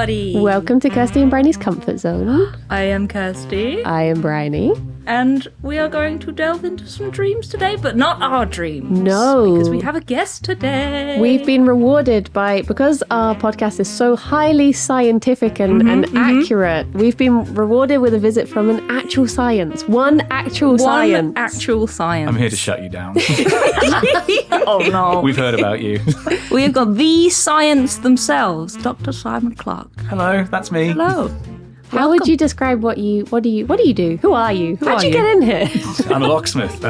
everybody. Welcome to Kirsty and Bryony's Comfort Zone. I am Kirsty. I am Bryony. And we are going to delve into some dreams today, but not our dreams. No. Because we have a guest today. We've been rewarded because our podcast is so highly scientific and accurate, we've been rewarded with a visit from an actual science. One actual science. I'm here to shut you down. Oh no. We've heard about you. We have got the science themselves, Dr. Simon Clark. Hello, that's me. Hello. How would you describe what do you do? Who are you? How'd you get in here? I'm a locksmith.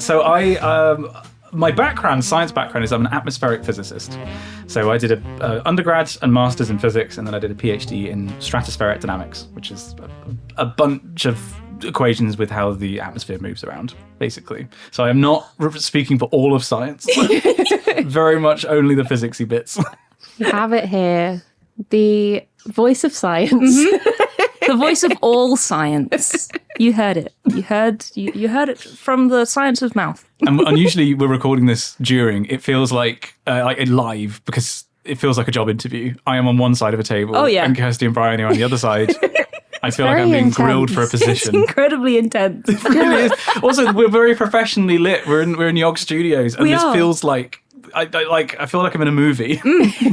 So my science background is I'm an atmospheric physicist. So I did a undergrad and master's in physics, and then I did a PhD in stratospheric dynamics, which is a bunch of equations with how the atmosphere moves around, basically. So I am not speaking for all of science. Very much only the physicsy bits. You have it here. The voice of science. The voice of all science. You heard it. You heard it from the science's mouth. And usually we're recording this during. It feels like live because it feels like a job interview. I am on one side of a table. Oh, yeah. And Kirsty and Bryony are on the other side. I feel like very I'm being intense. grilled for a It's position. incredibly intense. It really is. Also, we're very professionally lit. We're in York Studios, and We this are. feels like I feel like I'm in a movie.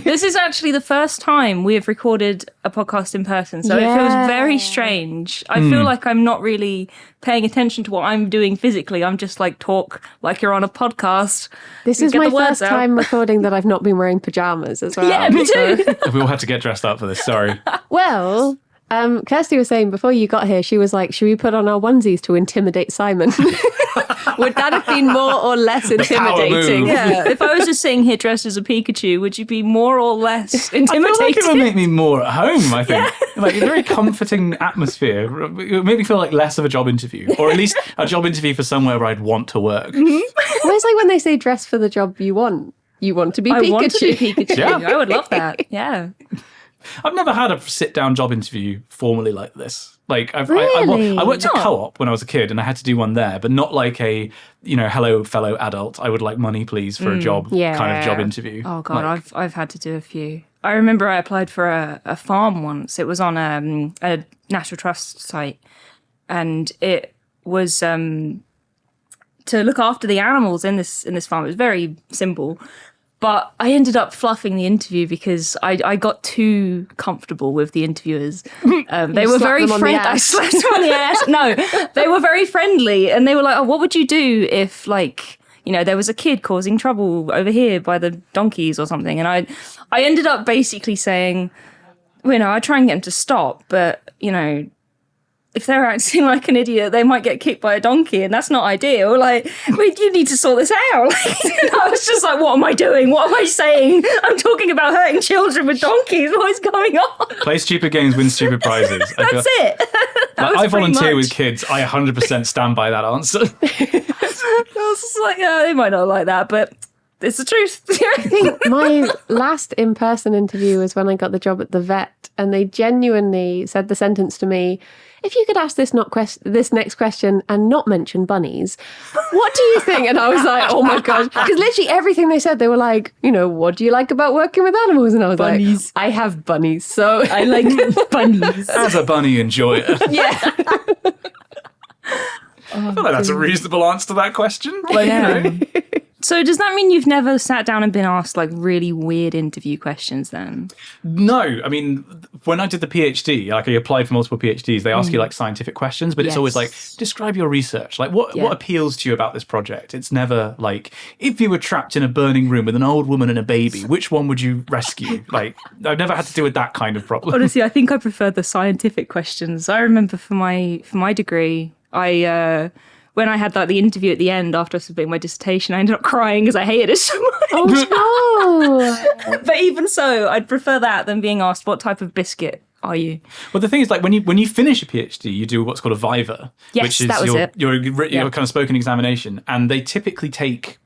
This is actually the first time we have recorded a podcast in person, so it feels very strange. I feel like I'm not really paying attention to what I'm doing physically. I'm just talk like you're on a podcast. This You is get my the words first out. time recording that I've not been wearing pajamas as well. Yeah, me too. We all had to get dressed up for this. Sorry. Well, Kirsty was saying before you got here, she was like, should we put on our onesies to intimidate Simon? Would that have been more or less power intimidating? move. Yeah, if I was just sitting here dressed as a Pikachu, would you be more or less I feel like intimidated? it would make me more at home, I think. Like, a very comforting atmosphere. It would make me feel like less of a job interview, or at least a job interview for somewhere where I'd want to work. Well, it's like when they say dress for the job you want. You want to be I Pikachu. want to be Pikachu. Yeah. I would love that. Yeah. I've never had a sit-down job interview formally like this. Like, Really? I worked at No. Co-op when I was a kid, and I had to do one there, but not like a, hello, fellow adult. I would like money, please, for a job kind of job interview. Oh God, Like, I've had to do a few. I remember I applied for a farm once. It was on a National Trust site, and it was to look after the animals in this farm. It was very simple. But I ended up fluffing the interview because I got too comfortable with the interviewers. They were slapped very them on the friendly. I ass. slapped them on the ass. No, they were very friendly, and they were like, "Oh, what would you do if there was a kid causing trouble over here by the donkeys or something?" And I ended up basically saying, I try and get them to stop, but if they're acting like an idiot, they might get kicked by a donkey, and that's not ideal. You need to sort this out. I was just like, what am I doing? What am I saying? I'm talking about hurting children with donkeys. What is going on? play stupid games, win stupid prizes. That's it. That was I pretty volunteer much. with kids. I 100% stand by that answer. I was just like, they might not like that, but it's the truth. I think my last in-person interview was when I got the job at the vet, and they genuinely said the sentence to me, if you could ask this next question and not mention bunnies, what do you think? And I was like, oh my gosh. Because literally everything they said, they were like, what do you like about working with animals? And I was Bunnies. like, I have bunnies, so I like bunnies. As a bunny enjoyer. Yeah. I feel like that's a reasonable answer to that question. Yeah. So does that mean you've never sat down and been asked really weird interview questions then? No, I mean, when I did the PhD, I applied for multiple PhDs, they ask you scientific questions, but it's always describe your research. What appeals to you about this project? It's never if you were trapped in a burning room with an old woman and a baby, which one would you rescue? I've never had to deal with that kind of problem. Honestly, I think I prefer the scientific questions. I remember for my degree, when I had the interview at the end after submitting my dissertation, I ended up crying because I hated it so much. oh no. But even so, I'd prefer that than being asked, what type of biscuit are you? Well, the thing is, when you finish a PhD, you do what's called a viva, Yes, which is that was it. your kind of spoken examination, and they typically take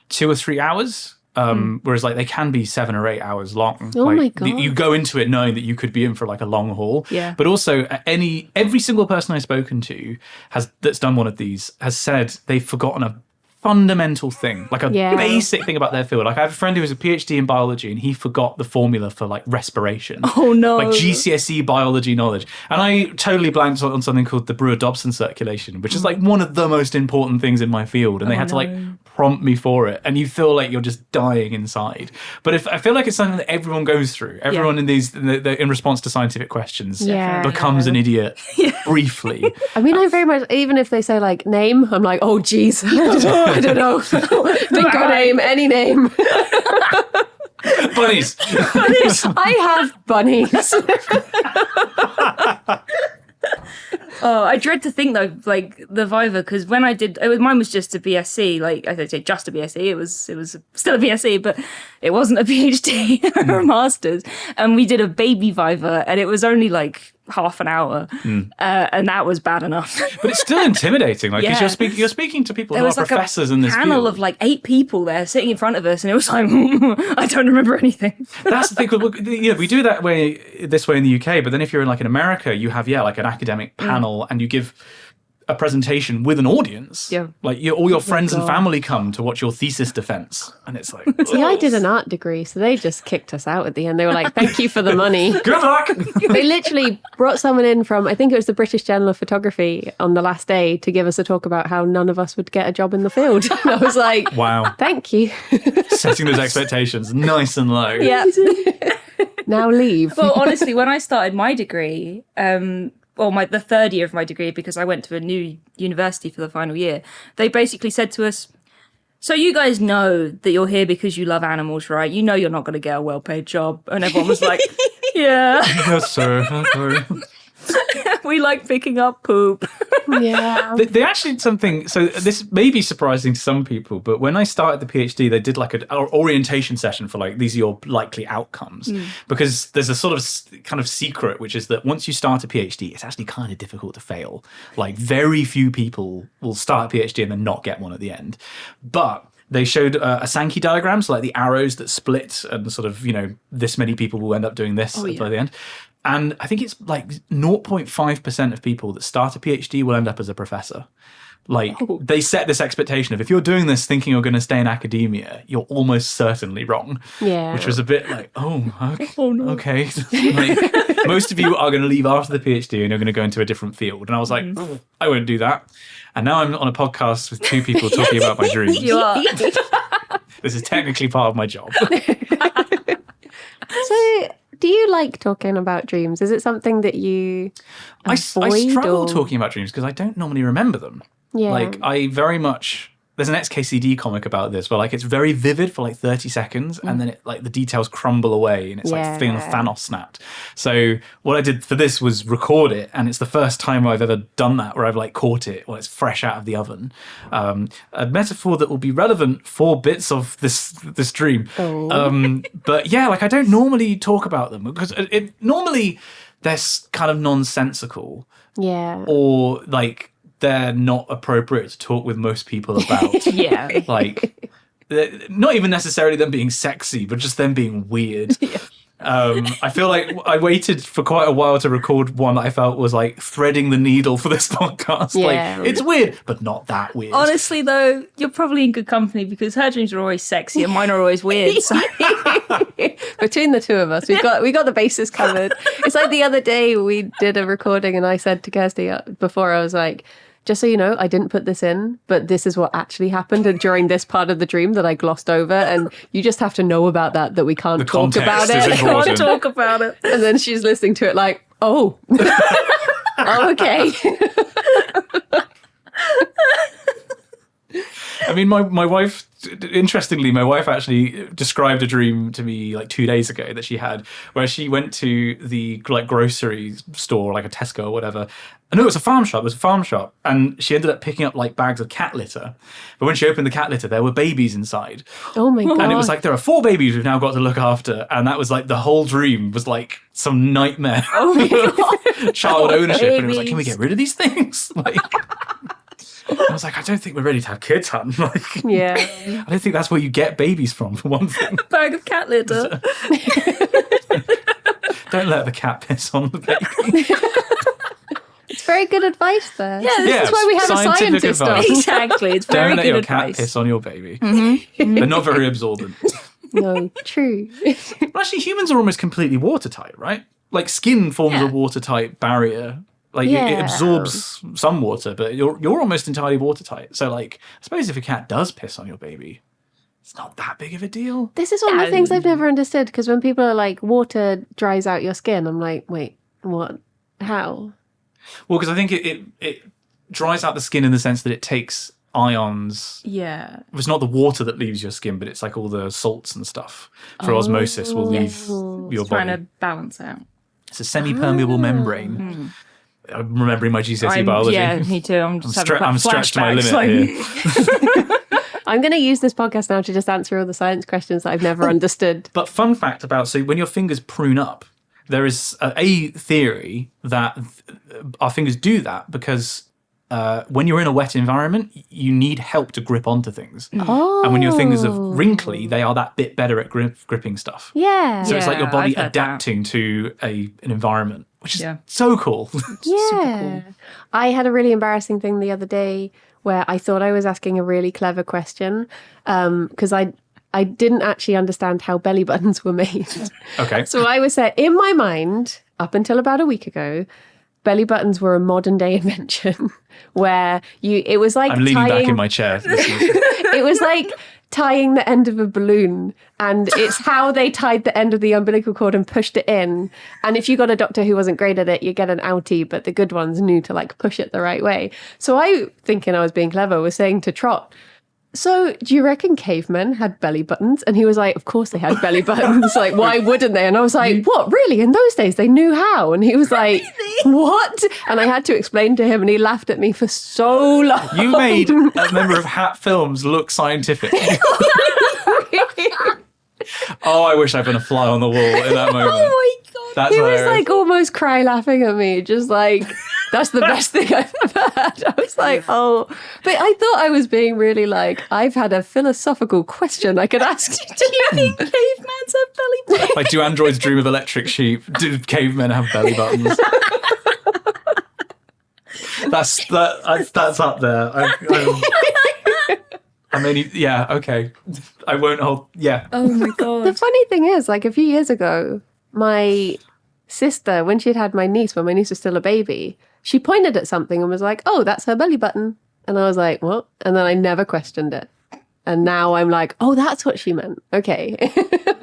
2 or 3 hours. Whereas they can be 7 or 8 hours long. Oh my God. You go into it knowing that you could be in for a long haul. Yeah. But also every single person I've spoken to that's done one of these has said they've forgotten a fundamental thing, like a Yeah. basic thing about their field. Like I have a friend who has a PhD in biology and he forgot the formula for like respiration. Oh no. Like GCSE biology knowledge. And I totally blanked on something called the Brewer-Dobson circulation, which is like one of the most important things in my field. And they had to like prompt me for it. And you feel like you're just dying inside. But I feel like it's something that everyone goes through. Everyone in in response to scientific questions becomes an idiot briefly. I mean, I very much, even if they say like name, I'm like, oh geez, I don't know. Think of a name, any name. Bunnies. I have bunnies. Oh, I dread to think though, like the Viva, because when I did, mine was just a BSc. Like I say, just a BSc. It was still a BSc, but it wasn't a PhD or a master's. And we did a baby Viva, and it was only like half an hour, and that was bad enough. But it's still intimidating, like because you're speaking to people who are professors in this panel field. of like 8 people there sitting in front of us, and it was like I don't remember anything. That's the thing. We do this way in the UK, but then if you're in like in America, you have like an academic panel, and you give a presentation with an audience. Yeah. Like all your friends and family come to watch your thesis defense, and it's like. See, I did an art degree, so they just kicked us out at the end. They were like, "Thank you for the money." Good luck. They literally brought someone in from, I think it was the British Journal of Photography, on the last day to give us a talk about how none of us would get a job in the field. And I was like, Wow. Thank you. Setting those expectations nice and low. Yeah. Now leave. Well, honestly, when I started my degree, the third year of my degree, because I went to a new university for the final year, they basically said to us, so you guys know that you're here because you love animals, right? You know you're not going to get a well-paid job. And everyone was like, yeah. Yes, sir. We like picking up poop. Yeah. They actually did something, so this may be surprising to some people, but when I started the PhD, they did like an orientation session for like, these are your likely outcomes. Because there's a sort of kind of secret, which is that once you start a PhD, it's actually kind of difficult to fail. Like very few people will start a PhD and then not get one at the end. But they showed a Sankey diagram, so like the arrows that split and sort of, this many people will end up doing this by the end. And I think it's like 0.5% of people that start a PhD will end up as a professor. Like they set this expectation of if you're doing this thinking you're going to stay in academia, you're almost certainly wrong. Yeah. Which was a bit like, okay. Like, most of you are going to leave after the PhD and you're going to go into a different field. And I was like, I won't do that. And now I'm on a podcast with 2 people talking about my dreams. You are. This is technically part of my job. So, do you like talking about dreams? Is it something that you I avoid? struggle talking about dreams because I don't normally remember them. Yeah. Like, I very much... There's an XKCD comic about this where, like, it's very vivid for, like, 30 seconds and then, the details crumble away and it's like feeling Thanos snapped. So what I did for this was record it, and it's the first time I've ever done that where I've, like, caught it while it's fresh out of the oven. A metaphor that will be relevant for bits of this dream. But, yeah, like, I don't normally talk about them because normally they're kind of nonsensical. Yeah. Or, like... they're not appropriate to talk with most people about. Yeah. Like, not even necessarily them being sexy, but just them being weird. Yeah. I feel like I waited for quite a while to record one that I felt was like threading the needle for this podcast. Yeah. Like, it's weird, but not that weird. Honestly, though, you're probably in good company because her dreams are always sexy and mine are always weird. So. Between the two of us, we got the bases covered. It's like the other day we did a recording and I said to Kirsty before, I was like, just so you know, I didn't put this in, but this is what actually happened during this part of the dream that I glossed over, and you just have to know about that we can't talk about it. I can't talk about it. And then she's listening to it like, oh, oh, okay. I mean, my wife, interestingly, my wife actually described a dream to me like 2 days ago that she had where she went to the like grocery store, like a Tesco or whatever. And no, it was a farm shop. And she ended up picking up like bags of cat litter. But when she opened the cat litter, there were babies inside. Oh my God. And it was like, there are 4 babies we've now got to look after. And that was like, the whole dream was like some nightmare of child ownership. And it was like, can we get rid of these things? Like... I was like, I don't think we're ready to have kids, hun. Like, yeah. I don't think that's where you get babies from, for one thing. Bag of cat litter. Don't let the cat piss on the baby. It's very good advice there. Yeah, This is why we have a scientific scientist advice. on. Exactly. It's very Don't let good your advice. cat piss on your baby. They're not very absorbent. No, true. Well, actually, humans are almost completely watertight, right? Like skin forms a watertight barrier. Like it Yeah. absorbs some water, but you're almost entirely watertight. So like, I suppose if a cat does piss on your baby, it's not that big of a deal. This is one of the things I've never understood, because when people are like, water dries out your skin, I'm like, wait, what? How? Well, because I think it dries out the skin in the sense that it takes ions. Yeah. It's not the water that leaves your skin, but it's like all the salts and stuff for osmosis will leave your It's trying body. to balance out. It's a semi-permeable membrane. I'm remembering my GCSE biology. Yeah, me too. I'm just having I'm stretched to my limit flashbacks. here. I'm going to use this podcast now to just answer all the science questions that I've never understood. But fun fact about, so when your fingers prune up, there is a theory that our fingers do that because when you're in a wet environment, you need help to grip onto things. Oh. And when your fingers are wrinkly, they are that bit better at gripping stuff. Yeah. So it's like your Yeah, body I've heard adapting to an environment, which is Yeah. so cool. Yeah. I had a really embarrassing thing the other day where I thought I was asking a really clever question because I didn't actually understand how belly buttons were made. Okay. So I was saying, in my mind, up until about a week ago, belly buttons were a modern day invention where it was like I'm leaning back tying- in my chair. it was like tying the end of a balloon, and it's how they tied the end of the umbilical cord and pushed it in. And if you got a doctor who wasn't great at it, you get an outie, but the good ones knew to like push it the right way. So I, thinking I was being clever, was saying to Trot, so do you reckon cavemen had belly buttons? And he was like, of course they had belly buttons. Like, why wouldn't they? And I was like, what, really? In those days, they knew how? And he was like, what? And I had to explain to him, and he laughed at me for so long. You made a member of Hat Films look scientific. Oh, I wish I'd been a fly on the wall in that moment. Oh my god. That's He was hilarious. like almost cry laughing at me, just like, that's the best thing I've ever had. I was like, oh. But I thought I was being really like, I've had a philosophical question I could ask you. Do you think cavemen's have belly buttons? Like, do androids dream of electric sheep? Do cavemen have belly buttons? That's up there. I mean, yeah, okay. I won't hold. Yeah. Oh my god. The funny thing is, like a few years ago, my sister, when she'd had my niece, when my niece was still a baby, she pointed at something and was like, oh, that's her belly button. And I was like, what? And then I never questioned it. And now I'm like, oh, that's what she meant. Okay.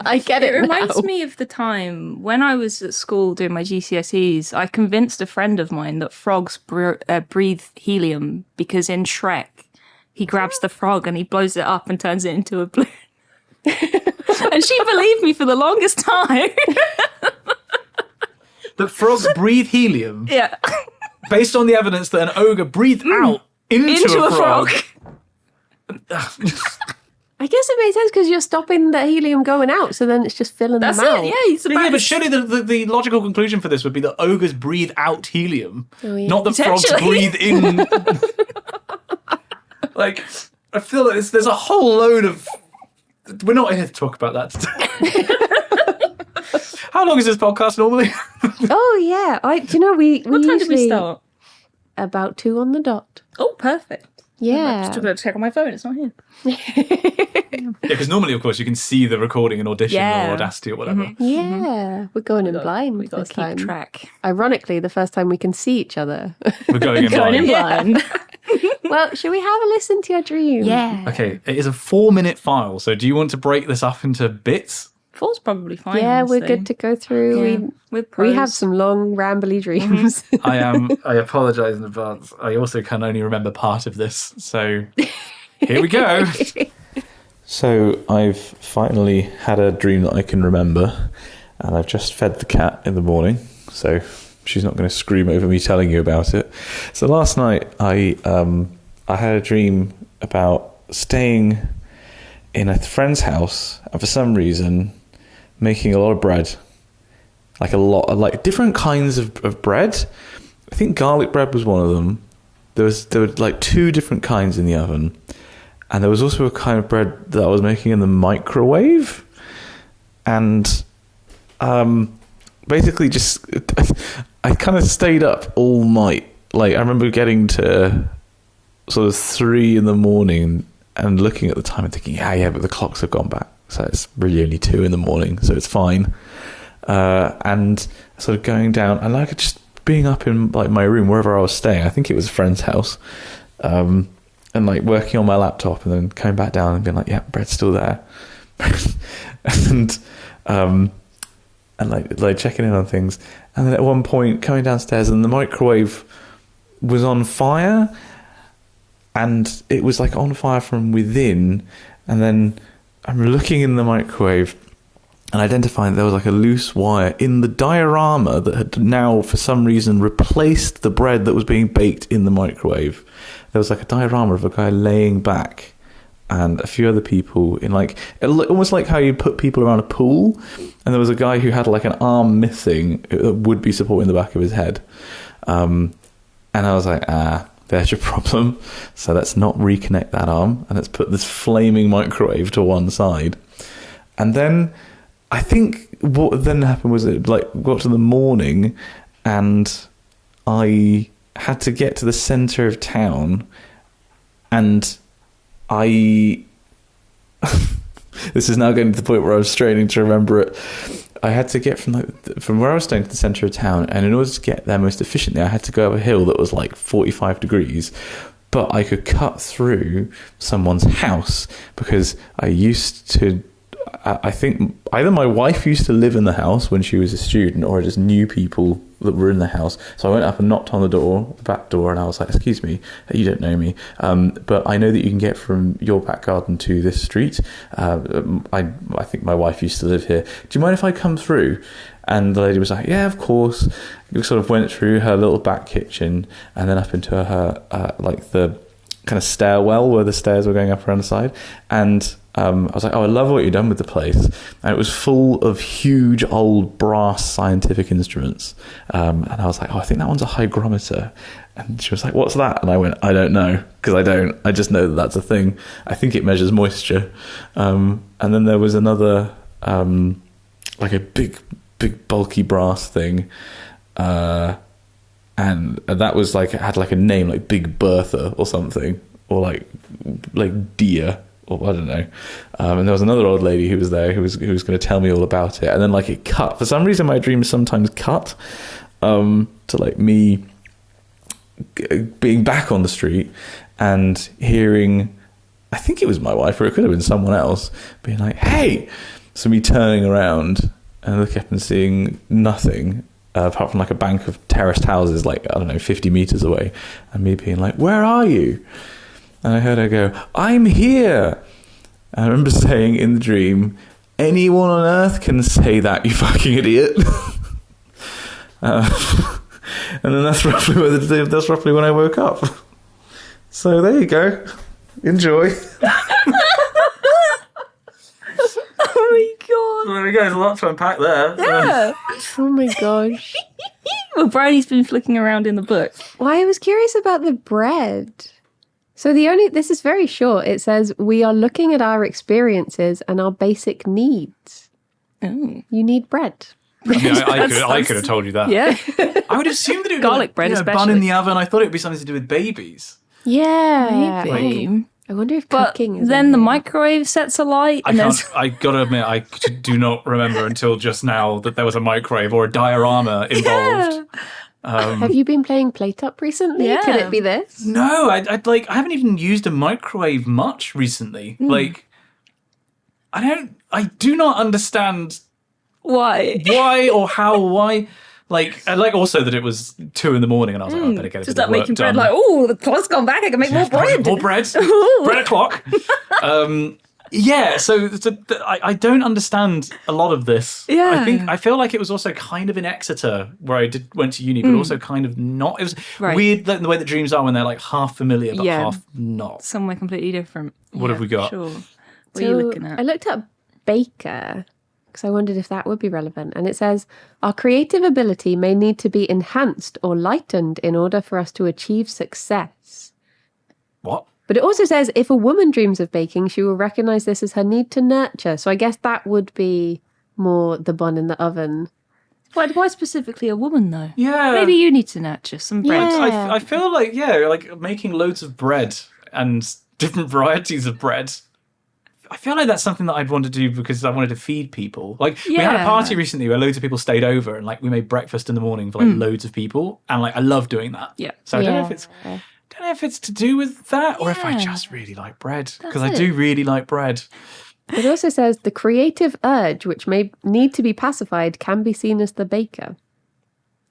I get it. It reminds now. me of the time when I was at school doing my GCSEs. I convinced a friend of mine that frogs breathe helium because in Shrek, he grabs the frog and he blows it up and turns it into a balloon. And she believed me for the longest time. That frogs breathe helium Yeah. based on the evidence that an ogre breathed out into a frog. I guess it makes sense because you're stopping the helium going out, so then it's just filling That's them out. it. Yeah, he's about Yeah, but surely the logical conclusion for this would be that ogres breathe out helium, yeah. not that frogs Potentially. breathe in. Like, I feel like there's a whole load of. We're not here to talk about that today. How long is this podcast normally? Oh yeah, do you know we What time did we usually start? about 2 on the dot. Oh, perfect. Yeah. Just took a check on my phone. It's not here. Yeah, because normally, of course, you can see the recording in Audition Yeah. or Audacity or whatever. Yeah, we're going in blind We got this to keep time. track. Ironically, the first time we can see each other. We're going in Going in blind. blind. Well, should we have a listen to your dream? Yeah. Okay, it is a 4-minute file. So, do you want to break this up into bits? 4's probably fine. Yeah, we're honestly. good to go through. Yeah. We're We have pros. some long, rambly dreams. I apologise in advance. I also can only remember part of this. So, here we go. So, I've finally had a dream that I can remember, and I've just fed the cat in the morning, so she's not going to scream over me telling you about it. So last night I had a dream about staying in a friend's house and for some reason making a lot of bread, like different kinds of bread. I think garlic bread was one of them. There were like 2 different kinds in the oven. And there was also a kind of bread that I was making in the microwave. And basically just, I kind of stayed up all night like, I remember getting to sort of 3 a.m. and looking at the time and thinking, but the clocks have gone back. So it's really only 2 a.m, so it's fine. And sort of going down and like just being up in like my room, wherever I was staying, I think it was a friend's house, and like working on my laptop and then coming back down and being like, yeah, bread's still there. and like checking in on things. And then at one point coming downstairs and the microwave was on fire, and it was like on fire from within. And then I'm looking in the microwave and identifying there was like a loose wire in the diorama that had now for some reason replaced the bread that was being baked in the microwave. There was like a diorama of a guy laying back and a few other people in like, almost like how you put people around a pool. And there was a guy who had like an arm missing that would be supporting the back of his head. And I was like, there's your problem. So let's not reconnect that arm and let's put this flaming microwave to one side. And then I think what then happened was it like got to the morning and I had to get to the centre of town, and I this is now getting to the point where I was straining to remember it. I had to get from where I was staying to the centre of town, and in order to get there most efficiently I had to go up a hill that was like 45 degrees, but I could cut through someone's house because I think either my wife used to live in the house when she was a student, or I just knew people that were in the house. So I went up and knocked on the back door, and I was like, excuse me, you don't know me, but I know that you can get from your back garden to this street. I think my wife used to live here. Do you mind if I come through? And the lady was like, yeah, of course. We sort of went through her little back kitchen and then up into her, like the kind of stairwell where the stairs were going up around the side. And I was like, I love what you've done with the place. And it was full of huge old brass scientific instruments. And I was like, I think that one's a hygrometer. And she was like, what's that? And I went, I don't know, because I don't. I just know that that's a thing. I think it measures moisture. And then there was another, like a big bulky brass thing. And that was like, it had like a name, like Big Bertha or something, or like Deer. Or I don't know. And there was another old lady who was there who was going to tell me all about it. And then like it cut. For some reason my dreams sometimes cut to like me being back on the street and hearing, I think it was my wife or it could have been someone else, being like, hey! So me turning around and looking up and seeing nothing apart from like a bank of terraced houses like, I don't know, 50 meters away. And me being like, where are you? And I heard her go, I'm here. And I remember saying in the dream, anyone on earth can say that, you fucking idiot. And then that's roughly when I woke up. So there you go. Enjoy. Oh my god. There we go. There's a lot to unpack there. Yeah. Oh my gosh. Well, Bryony's been flicking around in the book. Well, I was curious about the bread. So this is very short. It says, we are looking at our experiences and our basic needs. Oh. You need bread. I could have told you that. Yeah. I would assume that it would Garlic be bread bun especially. in the oven. I thought it would be something to do with babies. Yeah. Maybe. I wonder if But cooking is then in the here. microwave sets alight. And I gotta admit, I do not remember until just now that there was a microwave or a diorama involved. Have you been playing Plate Up recently? Yeah. Could it be this? No, I haven't even used a microwave much recently. Like, I do not understand why? why or how or why. Like, I like also that it was 2 a.m. and I was like, I better get a Just bit of start work making done. bread like, oh, the clock's gone back. I can make more bread. More bread. Bread o'clock. Yeah, so I don't understand a lot of this. Yeah. I feel like it was also kind of in Exeter where I went to uni, but also kind of not. It was Right. weird the way that dreams are when they're like half familiar but Yeah. half not. Somewhere completely different. What have we got? Sure. What are you looking at? I looked up baker because I wondered if that would be relevant. And it says, our creative ability may need to be enhanced or lightened in order for us to achieve success. What? But it also says, if a woman dreams of baking, she will recognize this as her need to nurture. So I guess that would be more the bun in the oven Why specifically a woman though? Yeah. Maybe you need to nurture some bread. Yeah. I feel like, like making loads of bread and different varieties of bread. I feel like that's something that I'd want to do because I wanted to feed people. Like we had a Yeah. party recently where loads of people stayed over and like we made breakfast in the morning for like loads of people, and like I love doing that. Yeah. So I don't know Yeah. if it's to do with that or if I Yeah. just really like bread because That's I do really like bread. It also says the creative urge, which may need to be pacified, can be seen as the baker.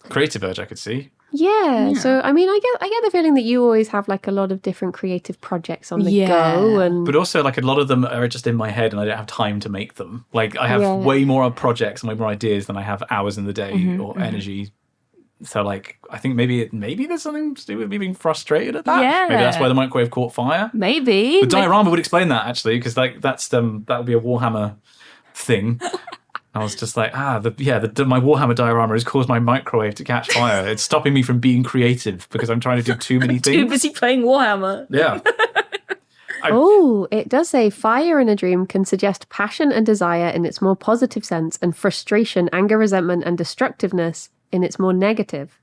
Creative urge I could see. Yeah. So I mean, I get the feeling that you always have like a lot of different creative projects on the Yeah. go, and But also, like, a lot of them are just in my head and I don't have time to make them. Like, I have Yeah. way more projects and way more ideas than I have hours in the day Mm-hmm, or energy. So, like, I think maybe there's something to do with me being frustrated at that. Yeah. Maybe that's why the microwave caught fire. Maybe. The diorama would explain that, actually, because, like, that would be a Warhammer thing. I was just like, my Warhammer diorama has caused my microwave to catch fire. It's stopping me from being creative because I'm trying to do too many Too things. busy playing Warhammer. Yeah. oh, it does say fire in a dream can suggest passion and desire in its more positive sense, and frustration, anger, resentment, and destructiveness in its more negative.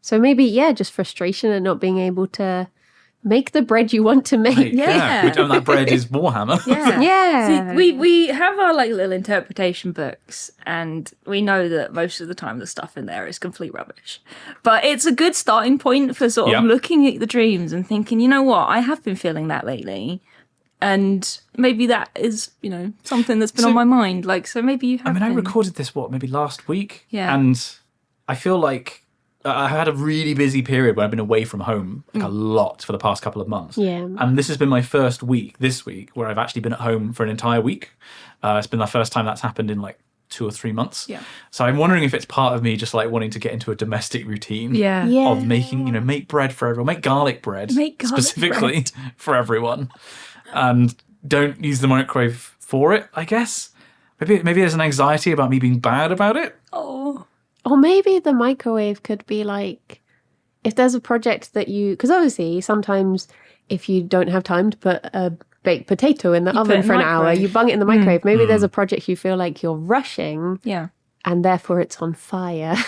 So maybe, just frustration and not being able to make the bread you want to make. Yeah. And that bread is Warhammer. Yeah. Yeah. See, we have our like little interpretation books, and we know that most of the time the stuff in there is complete rubbish. But it's a good starting point for sort of Yep. looking at the dreams and thinking, you know what, I have been feeling that lately. And maybe that is, something that's been So- on my mind. Like, so maybe you have I mean, I been. recorded this, maybe last week? Yeah. And I feel like I had a really busy period where I've been away from home like a lot for the past couple of months. Yeah. And this has been my first week, this week, where I've actually been at home for an entire week. It's been the first time that's happened in like 2 or 3 months. Yeah. So I'm wondering if it's part of me just like wanting to get into a domestic routine. Yeah. Yeah. Of making, make bread for everyone, make garlic bread Make garlic specifically for everyone, and don't use the microwave for it. I guess maybe there's an anxiety about me being bad about it. Oh. Or maybe the microwave could be like, if there's a project that because obviously sometimes if you don't have time to put a baked potato in the put it oven in for an the hour, microwave. you bung it in the microwave. Maybe there's a project you feel like you're rushing Yeah. and therefore it's on fire. I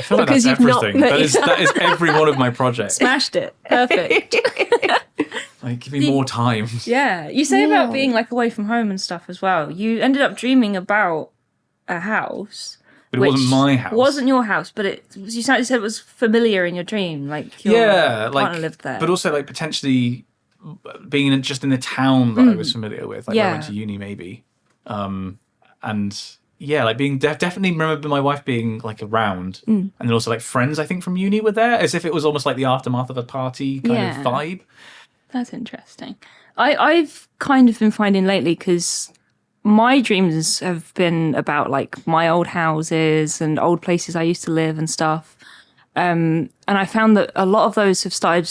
feel like Because that's you've not- everything. That is every one of my projects. Smashed it. Perfect. Like, give me more time. Yeah. You say about Yeah. being like away from home and stuff as well. You ended up dreaming about a house. But it wasn't which my house. Wasn't your house, but you said it was familiar in your dream. Like your Yeah, like partner lived there. but also like potentially being just in the town that I was familiar with, like where I Yeah. went to uni maybe, and yeah, like being definitely remember my wife being like around, and then also like friends I think from uni were there, as if it was almost like the aftermath of a party kind Yeah. of vibe. That's interesting. I've kind of been finding lately, because my dreams have been about like my old houses and old places I used to live and stuff. And I found that a lot of those have started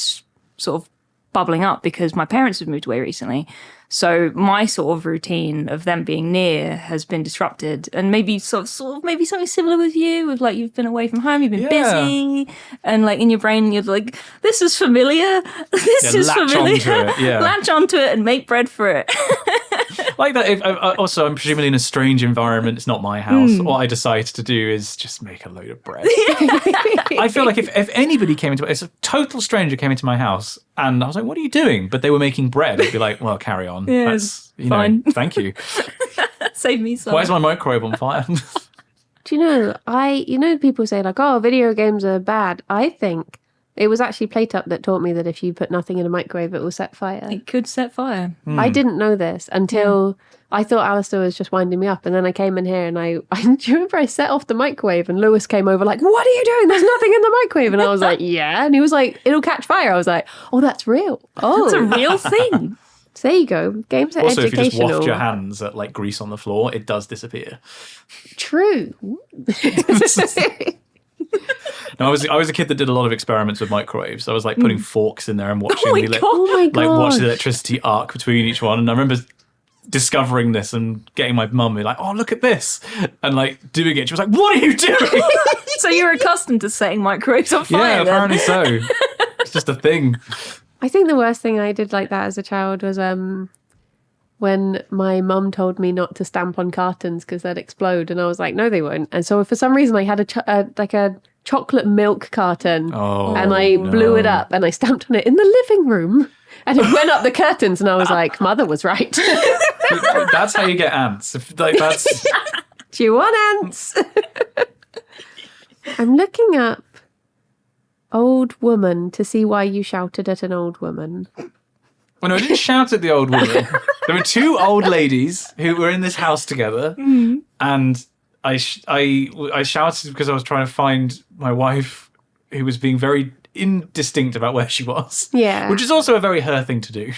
sort of bubbling up because my parents have moved away recently. So my sort of routine of them being near has been disrupted, and maybe sort of maybe something similar with you, with like you've been away from home, you've been Yeah. busy, and like in your brain you're like, this is familiar, this is latch familiar. onto it, yeah. Latch onto it and make bread for it. Like that. Also, I'm presumably in a strange environment. It's not my house. What I decide to do is just make a load of bread. I feel like if anybody came into it's a total stranger came into my house and I was like, "What are you doing?" But they were making bread. I'd be like, "Well, carry on. Yeah, That's fine. thank you." Save me some. Why is my microwave on fire? Do you know, people say like, oh, video games are bad. I think it was actually Playtop that taught me that if you put nothing in a microwave, it will set fire. It could set fire. I didn't know this until I thought Alistair was just winding me up. And then I came in here and I do you remember I set off the microwave and Lewis came over like, what are you doing? There's nothing in the microwave. And I was like, yeah. And he was like, it'll catch fire. I was like, oh, that's real. Oh, It's a real thing. so there you go. Games are Also, if you just educational. waft your hands at like grease on the floor, it does disappear. True. No, I was a kid that did a lot of experiments with microwaves. I was like putting forks in there and watching my the God. Oh my like god. watch the electricity arc between each one. And I remember discovering this and getting my mum to be like, "Oh, look at this," and like doing it. She was like, "What are you doing?" So you're accustomed to setting microwaves on fire. Yeah, then. apparently so. It's just a thing. I think the worst thing I did like that as a child was when my mum told me not to stamp on cartons because they'd explode, and I was like, no, they won't. And so for some reason, I had a chocolate milk carton, and I blew it up, and I stamped on it in the living room, and it went up the curtains, and I was like, Mother was right. That's how you get ants. That's Do you want ants? I'm looking up old woman to see why you shouted at an old woman. Well, no, I didn't shout at the old woman. There were two old ladies who were in this house together, and I shouted because I was trying to find my wife, who was being very indistinct about where she was. Yeah. Which is also a very her thing to do.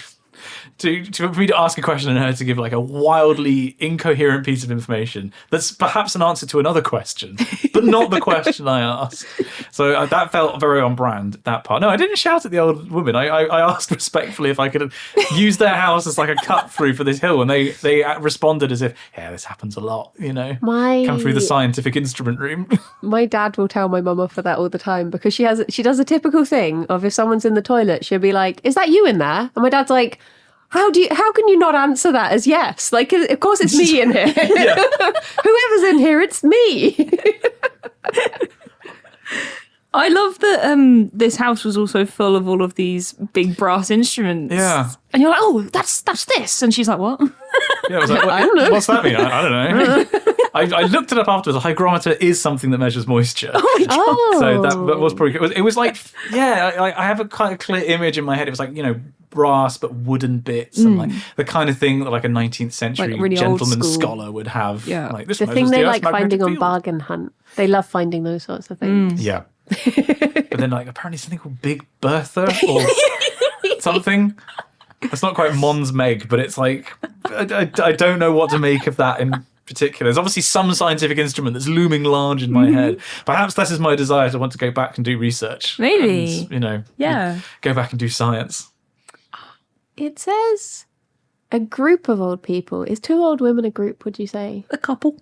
For me to ask a question and her to give like a wildly incoherent piece of information that's perhaps an answer to another question, but not the question I asked. So that felt very on brand, that part. No, I didn't shout at the old woman. I asked respectfully if I could use their house as like a cut through for this hill, and they responded as if, yeah, this happens a lot, you know. Come through the scientific instrument room. My dad will tell my mum off for that all the time because she does a typical thing of if someone's in the toilet, she'll be like, "Is that you in there?" And my dad's like, How can you not answer that as yes? Like, of course it's me in here. Whoever's in here, it's me. I love that this house was also full of all of these big brass instruments. Yeah. And you're like, oh, that's this. And she's like, what? Yeah, I was like, I don't know. What's that mean? I don't know. I looked it up afterwards. A hygrometer is something that measures moisture. Oh my God. So that was probably good. It was like, yeah, I have a kind of clear image in my head. It was like, you know, brass but wooden bits and like the kind of thing that like a 19th century Like really gentleman old school. scholar would have. Yeah. Like, this The thing measures they the like Earth's finding magnetic on field. Bargain Hunt. They love finding those sorts of things. Yeah. But then like apparently something called Big Bertha or something. It's not quite Mons Meg, but it's like I don't know what to make of that in particular. There's obviously some scientific instrument that's looming large in my head. Perhaps this is my desire to want to go back and do research. Maybe. And, you know, Yeah. go back and do science. It says a group of old people. Is two old women a group, would you say? A couple.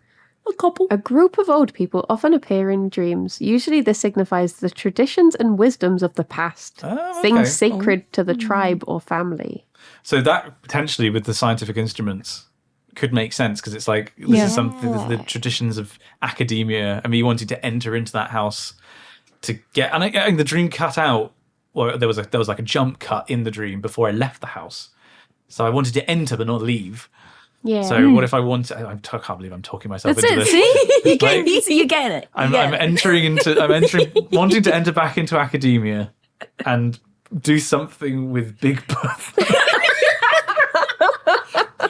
A group of old people often appear in dreams. Usually this signifies the traditions and wisdoms of the past. Oh, okay. Things sacred to the tribe or family. So that potentially with the scientific instruments could make sense because it's like this is something the traditions of academia and me wanting to enter into that house to get and the dream cut out. Well, there was like a jump cut in the dream before I left the house, so I wanted to enter but not leave. Yeah. So what if I want to? I can't believe I'm talking myself That's into it. this. See? You're Like, getting it. I'm entering, wanting to enter back into academia and do something with Big Bertha.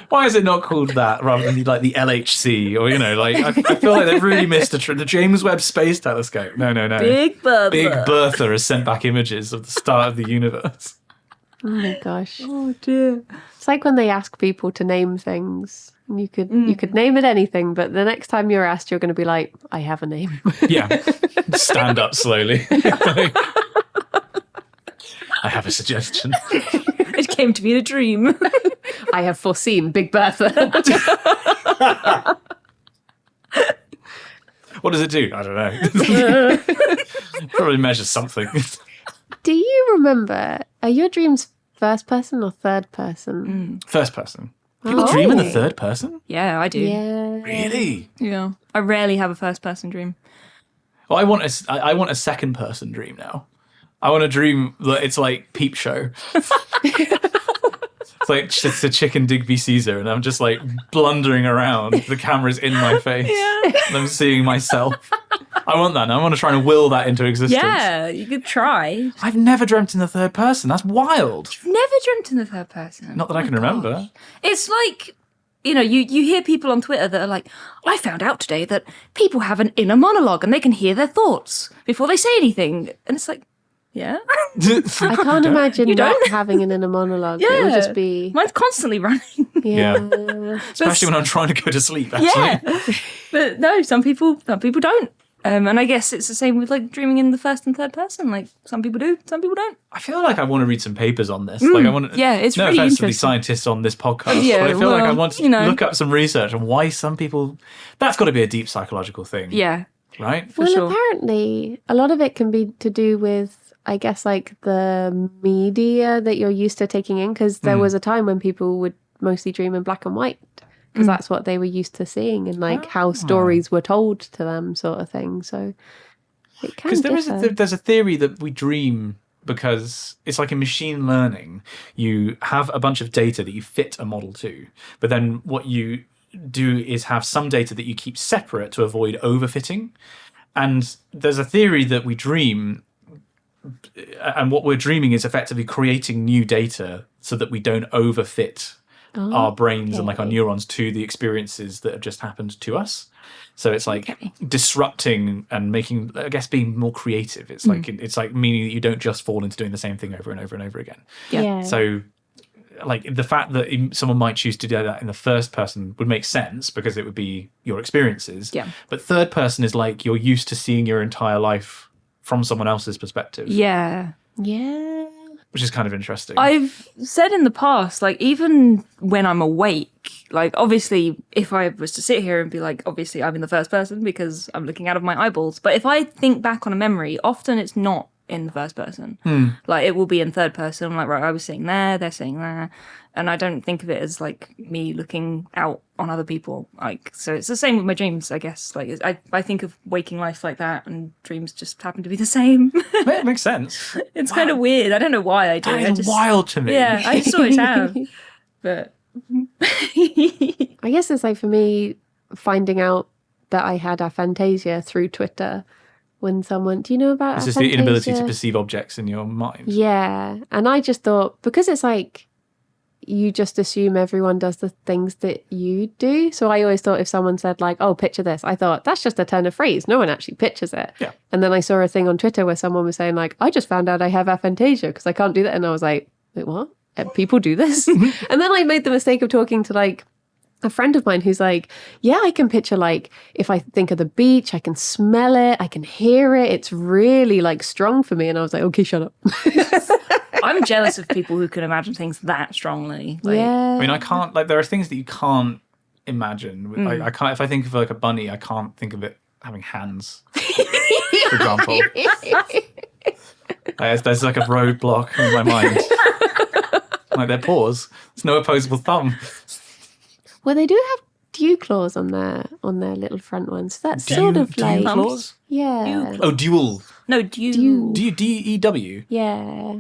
Why is it not called that rather than like the LHC or, you know, like I feel like they've really missed the James Webb Space Telescope. No. Big Bertha. Big Bertha has sent back images of the start of the universe. Oh my gosh. Oh dear. It's like when they ask people to name things. And you could name it anything, but the next time you're asked, you're going to be like, I have a name. Yeah. Stand up slowly. I have a suggestion. It came to me in a dream. I have foreseen Big Bertha. What does it do? I don't know. Probably measures something. Do you remember, are your dreams first person or third person? First person. People dream in the third person? Yeah, I do. Yeah. Really? Yeah. I rarely have a first person dream. Well, I want a second person dream now. I want a dream that it's like Peep Show. It's like it's a chicken Digby Caesar, and I'm just like blundering around. The camera's in my face. Yeah. And I'm seeing myself. I want that. I want to try and will that into existence. Yeah, you could try. I've never dreamt in the third person. That's wild. Never dreamt in the third person. Not that I can remember. It's like, you know, you hear people on Twitter that are like, I found out today that people have an inner monologue and they can hear their thoughts before they say anything. And it's like, yeah. I can't imagine You not don't? having an inner monologue. Yeah. It would just be... Mine's constantly running. Yeah. Especially when I'm trying to go to sleep, actually. Yeah. But no, some people don't. And I guess it's the same with like dreaming in the first and third person. Like some people do, some people don't. I feel like I want to read some papers on this. Like I want to, yeah, it's no really offense to the interesting. scientists on this podcast, Yeah, but I feel like I well, want to you know. look up some research on why some people. That's got to be a deep psychological thing, Yeah. right? For well, sure. apparently, a lot of it can be to do with, I guess, like the media that you're used to taking in. Because there was a time when people would mostly dream in black and white because that's what they were used to seeing and like how stories were told to them, sort of thing. So it can Because differ. there's a theory that we dream because it's like in machine learning. You have a bunch of data that you fit a model to, but then what you do is have some data that you keep separate to avoid overfitting. And there's a theory that we dream, and what we're dreaming is effectively creating new data so that we don't overfit our brains and like our neurons to the experiences that have just happened to us. So it's like disrupting and making, I guess, being more creative. It's like meaning that you don't just fall into doing the same thing over and over and over again. Yeah. So like the fact that someone might choose to do that in the first person would make sense because it would be your experiences. Yeah. But third person is like you're used to seeing your entire life from someone else's perspective. Yeah. Yeah. Which is kind of interesting. I've said in the past, like, even when I'm awake, like, obviously, if I was to sit here and be like, obviously, I'm in the first person because I'm looking out of my eyeballs. But if I think back on a memory, often it's not in the first person. Like, it will be in third person. I'm like, right, I was sitting there, they're sitting there. And I don't think of it as, like, me looking out on other people. Like, so it's the same with my dreams, I guess. Like, I think of waking life like that, and dreams just happen to be the same. It makes sense. It's kind of weird. I don't know why I do it. That is wild to me. Yeah, I just always have. But I guess it's like for me finding out that I had aphantasia through Twitter when someone, do you know about It's aphantasia? just the inability to perceive objects in your mind. Yeah. And I just thought, because it's like, you just assume everyone does the things that you do. So I always thought if someone said like, oh, picture this, I thought that's just a turn of phrase. No one actually pictures it. Yeah. And then I saw a thing on Twitter where someone was saying like, I just found out I have aphantasia because I can't do that. And I was like, wait, what? People do this? And then I made the mistake of talking to like a friend of mine who's like, yeah, I can picture like if I think of the beach, I can smell it, I can hear it. It's really like strong for me. And I was like, okay, shut up. I'm jealous of people who can imagine things that strongly. Like, Yeah. I mean, I can't, like, there are things that you can't imagine. Like, I can't, if I think of like a bunny, I can't think of it having hands, for example. There's like a roadblock in my mind. Like their paws. There's no opposable thumb. Well, they do have dew claws on their little front ones. So that's sort of like claws? yeah, Oh, dual. no, Dew. D-E-W. yeah.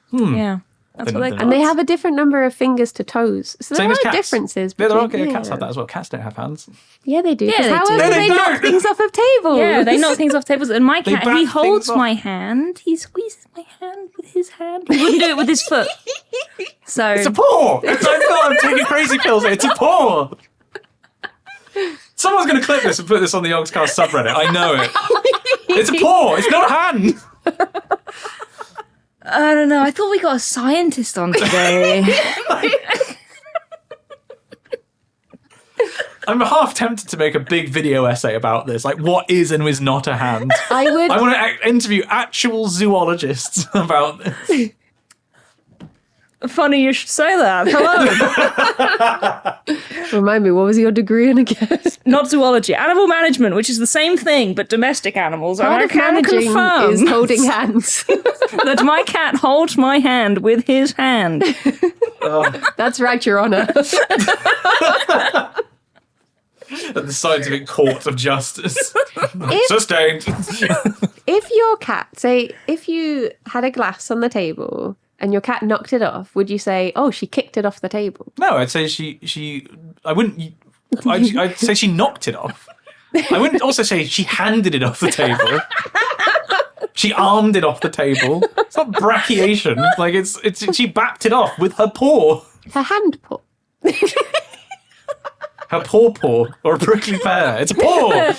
Yeah, that's what They're they not- And they have a different number of fingers to toes. So Same there as are cats. differences. Yeah, there are between- cats have that as well. Cats don't have hands. Yeah, they do. Yeah, 'Cause they how do. else No, do they they knock don't. things off of tables? Yeah, they knock things off tables. And my They cat, bat he things holds off. my hand. He squeezes my hand with his hand. He wouldn't do it with his foot. So It's a paw! I thought I'm taking crazy pills. It's a paw! Someone's going to clip this and put this on the Yogscast subreddit. I know it. It's a paw! It's not a hand! I don't know. I thought we got a scientist on today. I'm half tempted to make a big video essay about this. Like, what is and is not a hand? I would. I want to interview actual zoologists about this. Funny you should say that. Hello. Remind me, what was your degree in again? Not zoology. Animal management, which is the same thing, but domestic animals. Part And I of can managing confirm is holding hands. that my cat holds my hand with his hand. That's right, Your Honour. At the scientific court of justice. Sustained. If your cat, say, if you had a glass on the table and your cat knocked it off, would you say, oh, she kicked it off the table? No, I'd say I wouldn't, I'd say she knocked it off. I wouldn't also say she handed it off the table. She armed it off the table. It's not brachiation. Like, it's she bapped it off with her paw. Her hand paw. Her paw, or a prickly pear. It's a paw.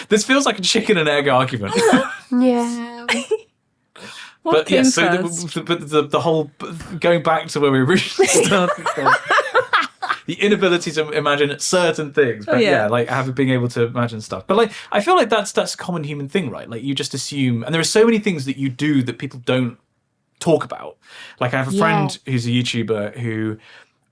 This feels like a chicken and egg argument. Yeah. But came yes, so first? the whole, going back to where we originally started from, the inability to imagine certain things, but yeah. like being able to imagine stuff. But like, I feel like that's a common human thing, right? Like, you just assume, and there are so many things that you do that people don't talk about. Like, I have a friend who's a YouTuber who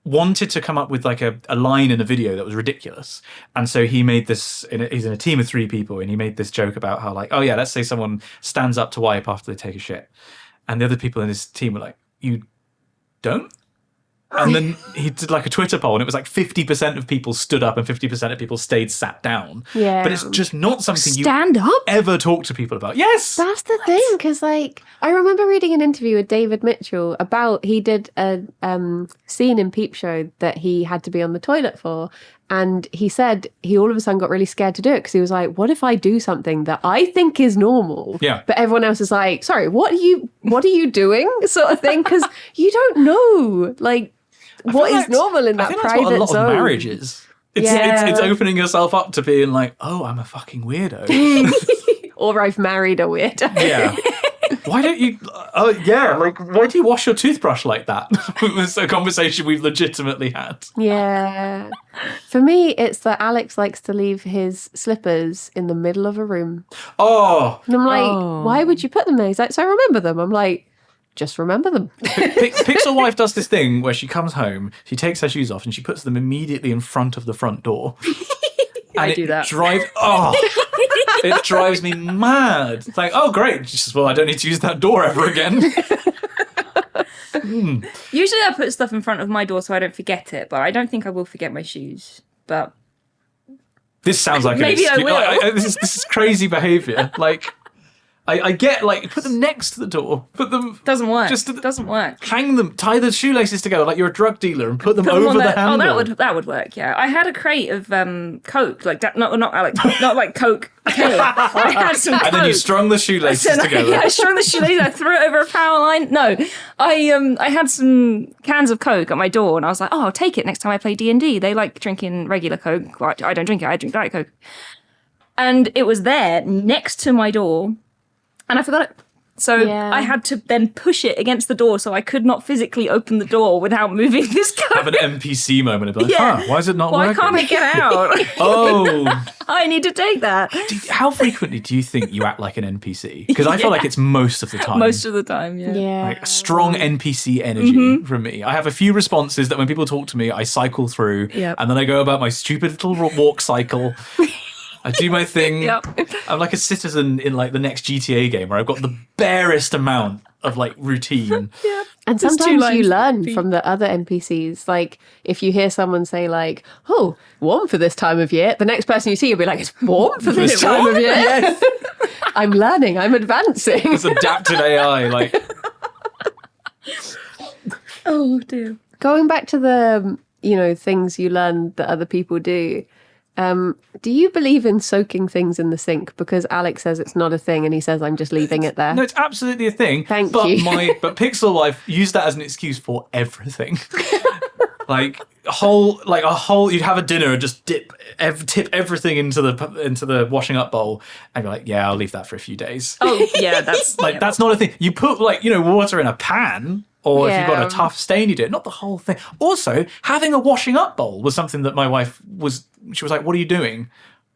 wanted to come up with like a line in a video that was ridiculous, and so he made this. He's in a team of 3 people, and he made this joke about how, like, oh yeah, let's say someone stands up to wipe after they take a shit, and the other people in his team were like, you don't. And then he did like a Twitter poll, and it was like 50% of people stood up and 50% of people stayed sat down. Yeah. But it's just not something you Stand up? ever talk to people about. Yes. That's the thing, because like I remember reading an interview with David Mitchell about he did a scene in Peep Show that he had to be on the toilet for, and he said he all of a sudden got really scared to do it because he was like, "What if I do something that I think is normal?" Yeah. But everyone else is like, "Sorry, what are you doing?" sort of thing, because you don't know like what feel is like- normal in I that think private that's what a lot zone. of marriage is. It's opening yourself up to being like, oh, I'm a fucking weirdo. Or I've married a weirdo. Yeah. Why don't you? Oh, yeah. Like, why do you wash your toothbrush like that? It's a conversation we've legitimately had. Yeah. For me, it's that Alex likes to leave his slippers in the middle of a room. Oh, And I'm like, why would you put them there? He's like, so I remember them. I'm like, just remember them. Pixel Wife does this thing where she comes home, she takes her shoes off, and she puts them immediately in front of the front door. I do that. It drives me mad. It's like, oh, great. She says, well, I don't need to use that door ever again. Usually I put stuff in front of my door so I don't forget it, but I don't think I will forget my shoes. But This sounds like Maybe I an excuse. will. This is crazy behaviour. Like, I get, like, put them next to the door. Put them... doesn't work. Just doesn't work. hang them, tie the shoelaces together like you're a drug dealer and put them Put them over on the there. handle. Oh, that would work. Yeah, I had a crate of Coke, like that. Not Alex, not like Coke. Okay. I had some Coke. And then you strung the shoelaces And together. I strung the shoelaces. I threw it over a power line. No, I had some cans of Coke at my door, and I was like, oh, I'll take it next time I play D&D. They like drinking regular Coke. Well, I don't drink it. I drink Diet Coke. And it was there next to my door, and I forgot it. So Yeah. I had to then push it against the door, so I could not physically open the door without moving this Have Coke. an NPC moment of like, Yeah. why is it not Why working? can't I get out? Oh, I need to take that. how frequently do you think you act like an NPC? Because I feel like it's most of the time. Most of the time, yeah. Yeah. Like strong NPC energy from me. I have a few responses that when people talk to me, I cycle through, Yep. and then I go about my stupid little walk cycle. I do my thing. Yep. I'm like a citizen in like the next GTA game where I've got the barest amount of like routine. And There's two sometimes lines you to learn repeat. from the other NPCs. Like, if you hear someone say, like, oh, warm for this time of year, the next person you see, you'll be like, it's warm for this time of year. Yes. I'm learning, I'm advancing. It's adaptive AI. Like, Oh dear. Going back to the, things you learn that other people do, do you believe in soaking things in the sink? Because Alex says it's not a thing and he says, I'm just leaving it there. no, it's absolutely a thing. Thank but you. But Pixel Wife used that as an excuse for everything. Like a whole, you'd have a dinner and just tip everything into the washing up bowl, and you're like, yeah, I'll leave that for a few days. Oh yeah, that's Like that's not a thing. You put water in a pan, or if you've got Yeah. a tough stain, you do it. Not the whole thing. Also, having a washing up bowl was something that my wife she was like, what are you doing?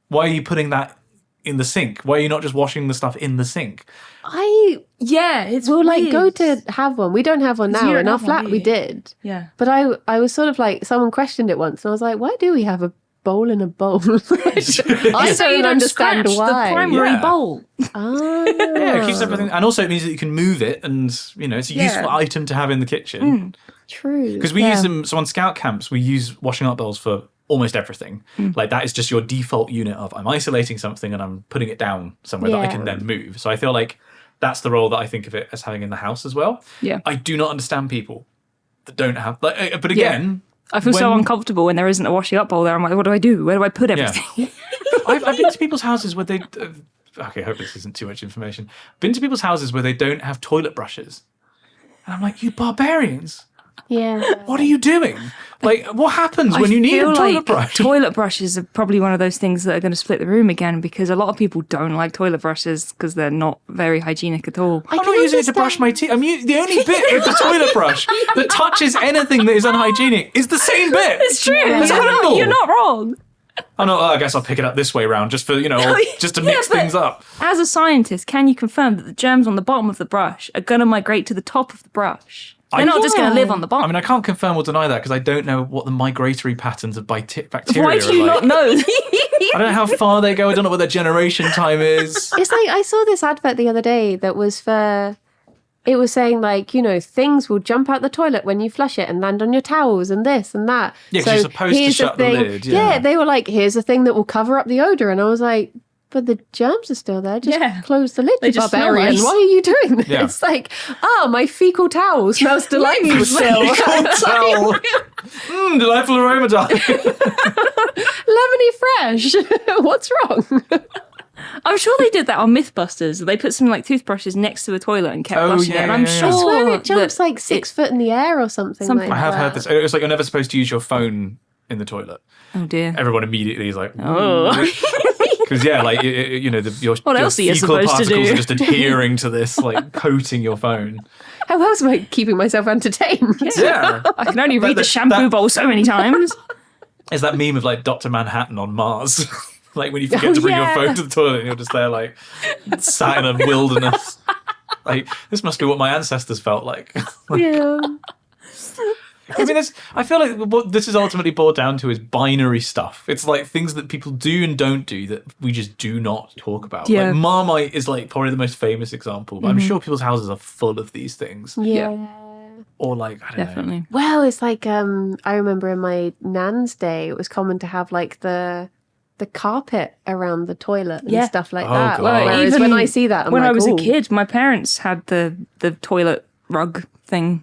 Why are you putting that in the sink? Why are you not just washing the stuff in the sink? it's We'll weird. go to have one. We don't have one You now. don't In our have one, flat, do we you? did. Yeah. But I was sort of like, someone questioned it once, and I was like, why do we have a bowl in a bowl? I So don't you don't understand scratch why. the primary Yeah. bowl. Ah. Yeah, it keeps everything, and also it means that you can move it, and it's a useful Yeah. item to have in the kitchen. True. Because we Yeah. use them. So on scout camps, we use washing up bowls for almost everything. Like that is just your default unit of I'm isolating something and I'm putting it down somewhere that I Yeah. can then move. So I feel like that's the role that I think of it as having in the house as well. Yeah. I do not understand people that don't have. Like, but again, I feel so when- uncomfortable when there isn't a washing up bowl there. I'm like, what do I do? Where do I put Yeah. everything? I've been to people's houses where they. Okay, I hope this isn't too much information. Been to people's houses where they don't have toilet brushes, and I'm like, you barbarians! Yeah. What are you doing? Like, what happens when you need a feel toilet like brush? Toilet brushes are probably one of those things that are going to split the room again, because a lot of people don't like toilet brushes because they're not very hygienic at all. I'm not using it to brush my teeth. The only bit of the toilet brush that touches anything that is unhygienic is the same bit. It's true. It's animal. You're not wrong. Oh no, I guess I'll pick it up this way round just for, just to mix but- things up. As a scientist, can you confirm that the germs on the bottom of the brush are going to migrate to the top of the brush? They're not just going to live on the bottom. I mean, I can't confirm or deny that because I don't know what the migratory patterns of bacteria Why are do you like. not know? I don't know how far they go. I don't know what their generation time is. It's like, I saw this advert the other day that was for it was saying like, things will jump out the toilet when you flush it and land on your towels and this and that. Yeah, 'cause you're supposed to here's shut the lid, Yeah. yeah. They were like, here's a thing that will cover up the odor. And I was like, but the germs are still there. Just close the lid, They you just smell barbarian. nice. Why are you doing this? Yeah. It's like, my fecal towel smells delightful still. Towel. Delightful aroma, darling. Lemony fresh. What's wrong? I'm sure they did that on Mythbusters. They put some like toothbrushes next to a toilet and kept Oh, flushing yeah, it. And I'm yeah, yeah. sure I swear it jumps that like 6 foot in the air or something. Something. Like I have that. heard this. It was like you're never supposed to use your phone in the toilet. Oh dear. Everyone immediately is like, Oh. because like your What else are you fecal supposed to particles do? are just adhering to this, like coating your phone. How else am I keeping myself entertained? Yeah, I can only read the that- shampoo that- bowl so many times. It's that meme of like Dr. Manhattan on Mars. Like when you forget to bring your phone to the toilet and you're just there like sat in a wilderness. Like this must be what my ancestors felt like. Yeah. I mean, I feel like what this is ultimately boiled down to is binary stuff. It's like things that people do and don't do that we just do not talk about. Yeah. Like Marmite is like probably the most famous example, but I'm sure people's houses are full of these things. Yeah. Or like, I don't know. Definitely. Well, it's like I remember in my nan's day, it was common to have like the carpet around the toilet and Yeah. stuff like Oh, that. God. Whereas Even when I see that, I'm when like, I was "Ooh." a kid, my parents had the toilet rug thing.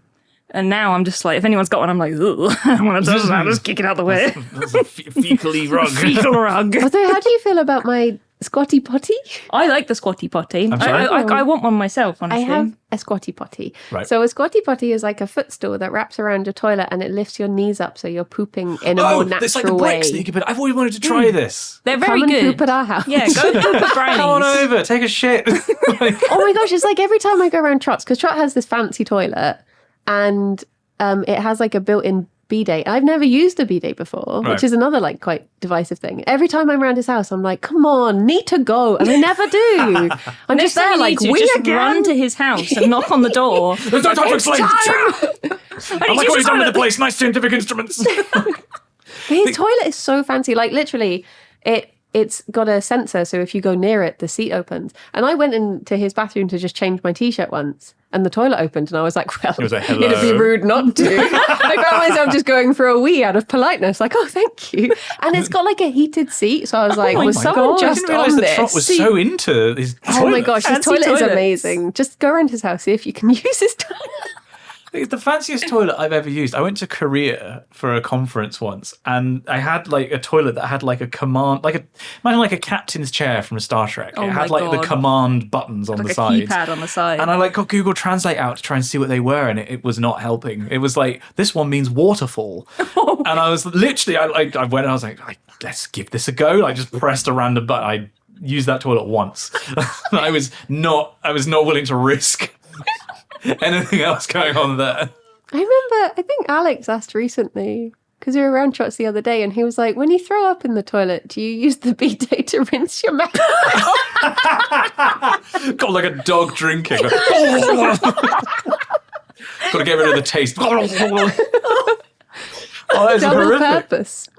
And now I'm just like, if anyone's got one, I'm like, ugh, I don't want to touch that. Just kick it out the way. That's a fecally rug. Fecal rug. Although, how do you feel about my squatty potty? I like the squatty potty. I'm sorry? I want one myself, honestly. I have a squatty potty. Right. So a squatty potty is like a footstool that wraps around your toilet and it lifts your knees up so you're pooping in a more natural it's like the way. bricks that you can put. I've always wanted to try this. They're Come very and good. poop at our house. Yeah, go poop at Brownies. Come on over, take a shit. Like, Oh my gosh, it's like every time I go around Trot's, because Trot has this fancy toilet and it has like a built-in bidet. I've never used a bidet before, Right. which is another like quite divisive thing. Every time I'm around his house, I'm like, come on, need to go. And I never do. I'm just there like, we just again? run to his house and knock on the door. There's no time to explain. I like what he's done with the toilet. place. Nice scientific instruments. His toilet is so fancy. Like literally, it's got a sensor, so if you go near it, the seat opens. And I went into his bathroom to just change my t-shirt once, and the toilet opened, and I was like, well, was like, it'd be hello. rude not to. I found myself just going for a wee out of politeness, like, oh, thank you. And it's got like a heated seat, so I was like, Oh was my someone God, I just didn't realise on that Trot this? was so into his Oh my toilet. gosh, his Fancy toilet is toilets. amazing. Just go around his house, see if you can use his toilet. It's the fanciest toilet I've ever used. I went to Korea for a conference once, and I had like a toilet that had like a command, imagine like a captain's chair from Star Trek. Oh It had my like the God. command buttons on Like the a sides. keypad on the side. And I like got Google Translate out to try and see what they were, and it was not helping. It was like, this one means waterfall. And I was literally, I went and I was like, let's give this a go. I just pressed a random button. I used that toilet once. I was not willing to risk anything else going on there. I remember, I think Alex asked recently, because we were around Trots the other day, and he was like, when you throw up in the toilet, do you use the bidet to rinse your mouth? Got like a dog drinking. Got to get rid of the taste. Oh, that's Double horrific. purpose.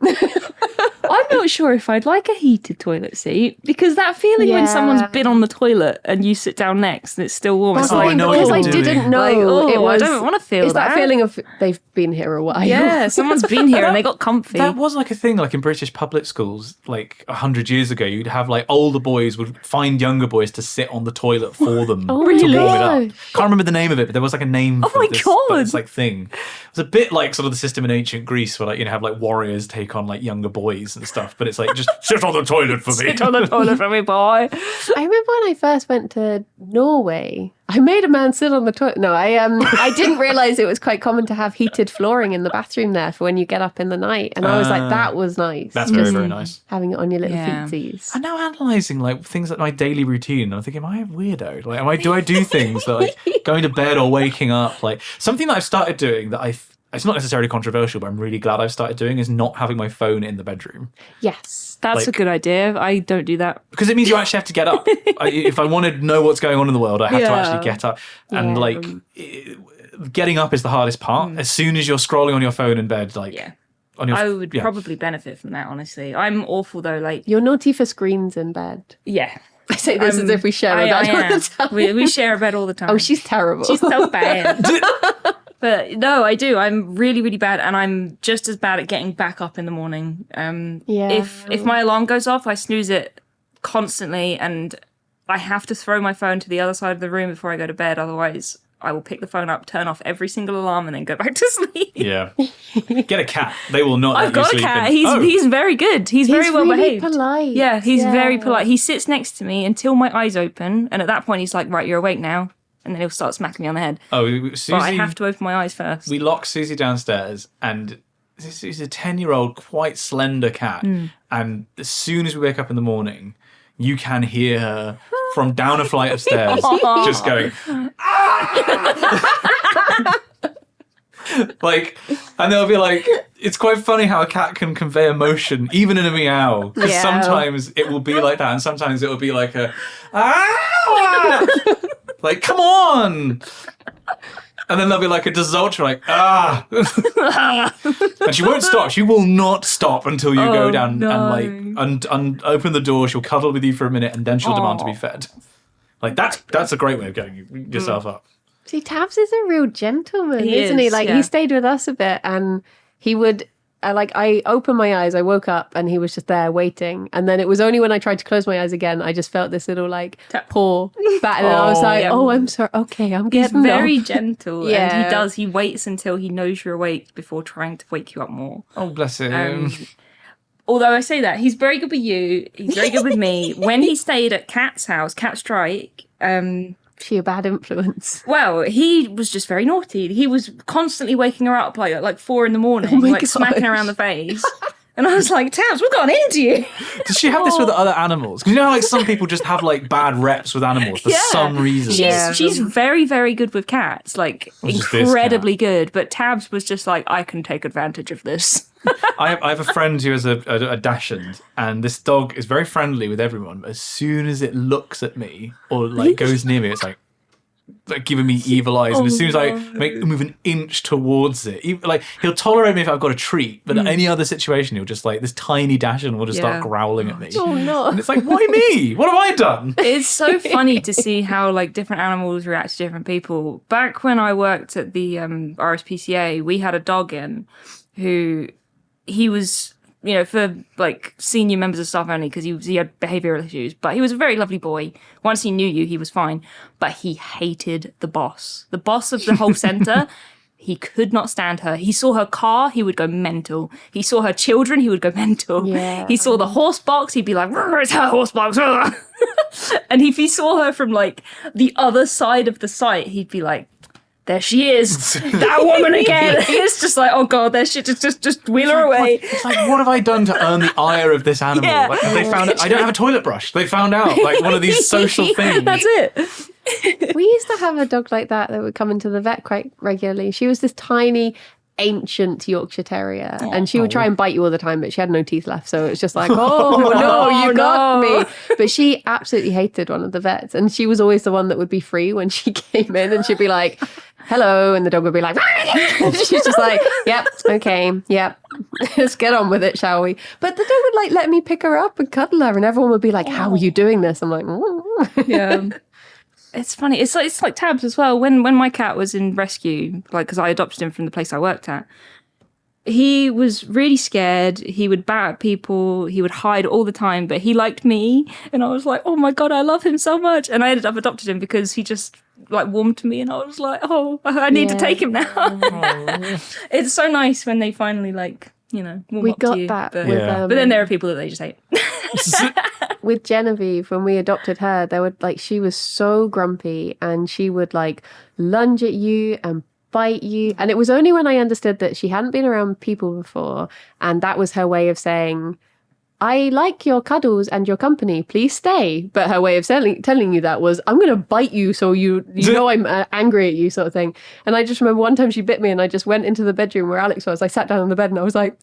I'm not sure if I'd like a heated toilet seat because that feeling when Yeah. someone's been on the toilet and you sit down next and it's still warm. That's It's Oh, like, I know what because you're I doing. didn't know Like, it I was. don't want to feel It's that feeling of they've been here a while. Yeah, someone's been here and they got comfy. That was like a thing, like in British public schools, like 100 years ago. You'd have like older boys would find younger boys to sit on the toilet for them Oh, to really? warm it up. Can't remember the name of it, but there was like a name for my this God. this like thing. It was a bit like sort of the system in ancient Greece, where like have like warriors take on like younger boys and stuff. But it's like just sit on the toilet for me. Sit on the toilet for me, boy. I remember when I first went to Norway, I made a man sit on the toilet. No, I didn't realise it was quite common to have heated flooring in the bathroom there for when you get up in the night. And I was like, that was nice. That's very, very nice. Having it on your little Yeah. feetsies. I'm now analysing like things like my daily routine. And I'm thinking, am I a weirdo? Like, do I do things that like going to bed or waking up? Like something that I've started doing that it's not necessarily controversial, but I'm really glad I've started doing is not having my phone in the bedroom. Yes. That's Like- a good idea. I don't do that. Because it means you actually have to get up. If I want to know what's going on in the world, I have to Yeah. actually get up. And Yeah. like, getting up is the hardest part. As soon as you're scrolling on your phone in bed, like, Yeah. on your, I would yeah. probably benefit from that, honestly. I'm awful though. Like, You're naughty for screens in bed. yeah. I say this as if we share a bed all the time. We share a bed all the time. Oh, she's terrible. She's so bad. But no, I do. I'm really, really bad, and I'm just as bad at getting back up in the morning. If my alarm goes off, I snooze it constantly, and I have to throw my phone to the other side of the room before I go to bed. Otherwise, I will pick the phone up, turn off every single alarm, and then go back to sleep. Yeah. Get a cat. They will not let I've got you a sleep cat. in. He's very good. He's very well really behaved. polite. Yeah, he's very polite. He sits next to me until my eyes open, and at that point he's like, right, you're awake now. And then he'll start smacking me on the head. Oh, Susie, but I have to open my eyes first. We lock Susie downstairs, and this is a 10-year-old, quite slender cat. And as soon as we wake up in the morning, you can hear her from down a flight of stairs just going, ah! Like, and they'll be like, it's quite funny how a cat can convey emotion, even in a meow. Because sometimes it will be like that, and sometimes it will be like a, ah! Like, come on! And then there'll be like a desultory, like, ah! And she won't stop. She will not stop until you go down and like open the door. She'll cuddle with you for a minute, and then she'll demand to be fed. Like, that's a great way of getting yourself up. See, Tabs is a real gentleman, He isn't he? is, Like, yeah. he stayed with us a bit, and he would... I opened my eyes, I woke up, and he was just there waiting. And then it was only when I tried to close my eyes again, I just felt this little, like, paw back. And I was like, I'm sorry. Okay, I'm He's getting very up. gentle. Yeah. And he waits until he knows you're awake before trying to wake you up more. Oh, bless him. Although I say that, he's very good with you. He's very good with me. When he stayed at Kat's house, Cat Strike... She a bad influence. Well, he was just very naughty. He was constantly waking her up like 4 a.m, like gosh. smacking her around the face. And I was like, Tabs, what got into you? Does she have this with other animals? Because you know how like some people just have like bad reps with animals for some reason. She's very, very good with cats. Like, Just this incredibly good. But Tabs was just like, I can take advantage of this. I have a friend who has a Dachshund, and this dog is very friendly with everyone. But as soon as it looks at me or like goes near me, it's like giving me evil eyes. And as soon as I move an inch towards it, like he'll tolerate me if I've got a treat, but in any other situation, he'll just like this tiny Dachshund will just start growling at me. Oh no! And it's like, why me? What have I done? It's so funny to see how like different animals react to different people. Back when I worked at the RSPCA, we had a dog in who he was, you know, for like senior members of staff only because he had behavioural issues. But he was a very lovely boy. Once he knew you, he was fine. But he hated the boss of the whole centre. He could not stand her. He saw her car, he would go mental. He saw her children, he would go mental. Yeah. He saw the horse box, he'd be like, it's her horse box. And if he saw her from like the other side of the site, he'd be like, there she is, that woman again. It's just like, oh god, there she just wheel her away. It's like, what have I done to earn the ire of this animal? Yeah. Like, they found out I don't have a toilet brush. They found out like one of these social things. That's it. We used to have a dog like that would come into the vet quite regularly. She was this tiny, ancient Yorkshire Terrier, and she would try and bite you all the time, but she had no teeth left, so it was just like, oh no, you got me. But she absolutely hated one of the vets, and she was always the one that would be free when she came in, and she'd be like, hello, and the dog would be like, she's just like, yep, okay, yep, let's get on with it, shall we? But the dog would like let me pick her up and cuddle her, and everyone would be like, how are you doing this? I'm like, Yeah. It's funny. It's like Tabs as well. When my cat was in rescue, like because I adopted him from the place I worked at, he was really scared. He would bat at people. He would hide all the time. But he liked me, and I was like, oh my god, I love him so much. And I ended up adopting him because he just like warmed to me, and I was like, oh, I need to take him now. It's so nice when they finally like, you know, warm we up to got you. that But, with, but then there are people that they just hate. with Genevieve, when we adopted her, she was so grumpy, and she would like lunge at you and bite you. And it was only when I understood that she hadn't been around people before, and that was her way of saying, I like your cuddles and your company, please stay. But her way of telling you that was, I'm going to bite you so you know I'm angry at you, sort of thing. And I just remember one time she bit me, and I just went into the bedroom where Alex was. I sat down on the bed and I was like,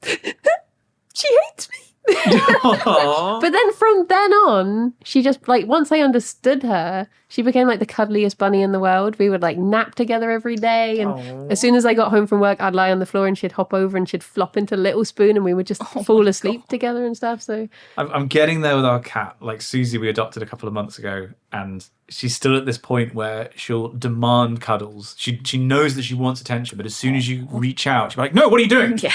she hates me. Aw. But then from then on, she just like, once I understood her, she became like the cuddliest bunny in the world. We would like nap together every day. And as soon as I got home from work, I'd lie on the floor and she'd hop over and she'd flop into Little Spoon and we would just fall asleep together and stuff. So I'm getting there with our cat. Like Susie, we adopted a couple of months ago, and she's still at this point where she'll demand cuddles. She knows that she wants attention, but as soon as you reach out, she'll be like, "No, what are you doing?" Yeah.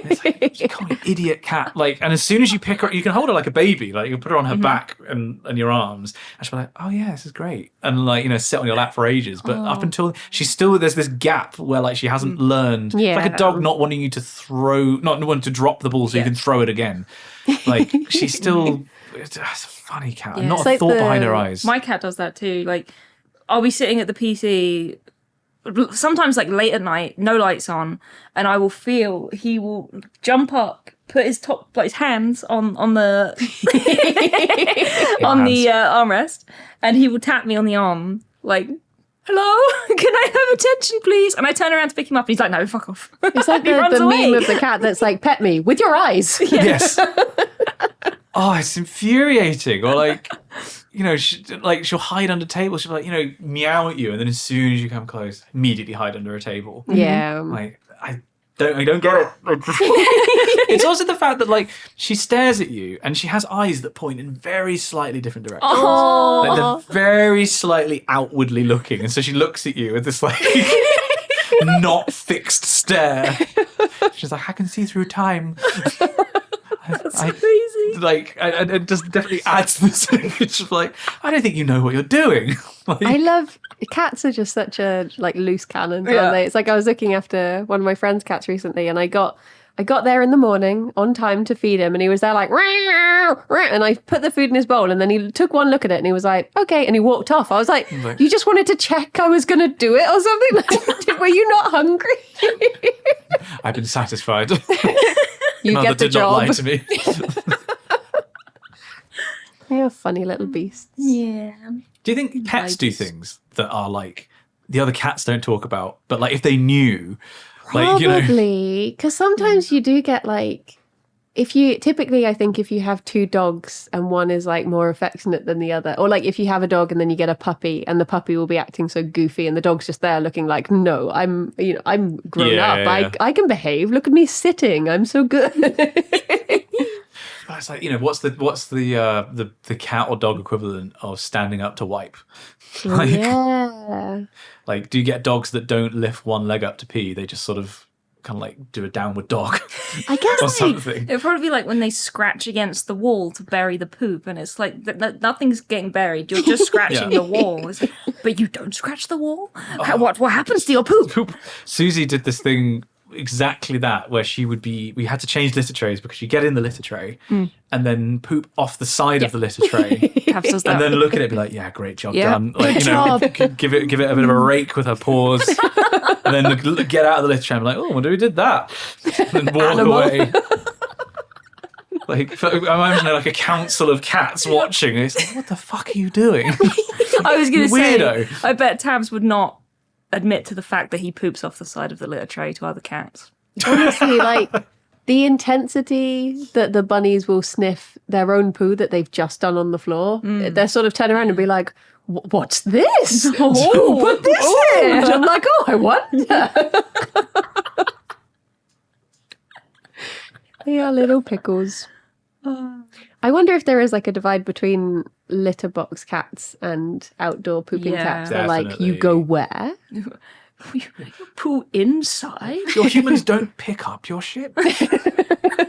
It's like, you call me idiot cat. Like, and as soon as you pick her, you can hold her like a baby. Like, you can put her on her back and your arms, and she'll be like, "Oh yeah, this is great," and like, sit on your lap for ages. But up until she's still, there's this gap where like she hasn't learned. Yeah. It's like a dog not wanting you to throw, not wanting to drop the ball so you can throw it again. Like, she's still. It's a funny cat. Yeah. Not It's a like thought behind her eyes. My cat does that too. Like, I'll be sitting at the PC, sometimes like late at night, no lights on, and I will feel he will jump up, put his hands on the on the armrest, and he will tap me on the arm like, "Hello, can I have attention, please?" And I turn around to pick him up, and he's like, "No, fuck off." it's like He runs the away. meme of the cat that's like, "Pet me with your eyes." Yes. Oh, it's infuriating. Or like, she'll hide under tables. She'll like, meow at you, and then as soon as you come close, immediately hide under a table. Yeah. Like, I don't get it. It's also the fact that like she stares at you and she has eyes that point in very slightly different directions. Like they're very slightly outwardly looking, and so she looks at you with this like not fixed stare. She's like, "I can see through time." That's crazy. Like, it just definitely adds this image of like, I don't think you know what you're doing. Like, I love cats are just such a like loose cannon, Yeah. aren't they? It's like I was looking after one of my friend's cats recently, and I got there in the morning on time to feed him, and he was there like, "Meow, meow," and I put the food in his bowl, and then he took one look at it, and he was like, "Okay," and he walked off. I was like, "You just wanted to check I was going to do it or something? Were you not hungry?" I've been satisfied. You Mother get the did not lie job. to me. You're a funny little beast. Yeah. Do you think pets do things that are like the other cats don't talk about, but like if they knew, like, Probably, because sometimes you do get like, typically I think if you have two dogs and one is like more affectionate than the other, or like if you have a dog and then you get a puppy and the puppy will be acting so goofy and the dog's just there looking like, "No, I'm grown Yeah, up. yeah. I can behave. Look at me sitting. I'm so good." It's like, what's the cat or dog equivalent of standing up to wipe? Like, Yeah. like, do you get dogs that don't lift one leg up to pee? They just sort of kind of like do a downward dog I guess or like, something. It'd probably be like when they scratch against the wall to bury the poop, and it's like nothing's getting buried. You're just scratching Yeah. the wall. It's like, but you don't scratch the wall. What happens to your poop? Poop. Susie did this thing exactly that, where we had to change litter trays because you get in the litter tray and then poop off the side of the litter tray. Cabs does that. And then look at it and be like, "Yeah, great job Yeah. done." Like, give it a bit of a rake with her paws. And then get out of the litter tray and be like, "Oh, I wonder who did that." And then walk away. Like, I'm imagining like a council of cats watching. It's like, what the fuck are you doing? I was going to say, Weirdo. I bet Tabs would not admit to the fact that he poops off the side of the litter tray to other cats. honestly, like the intensity that the bunnies will sniff their own poo that they've just done on the floor, they're sort of turn around and be like, "What's this? Who put this in?" And I'm like, "Oh, I wonder." They are little pickles. I wonder if there is like a divide between litter box cats and outdoor pooping Yeah. cats. They're like, Definitely. you go where? You poo inside? Your humans don't pick up your shit.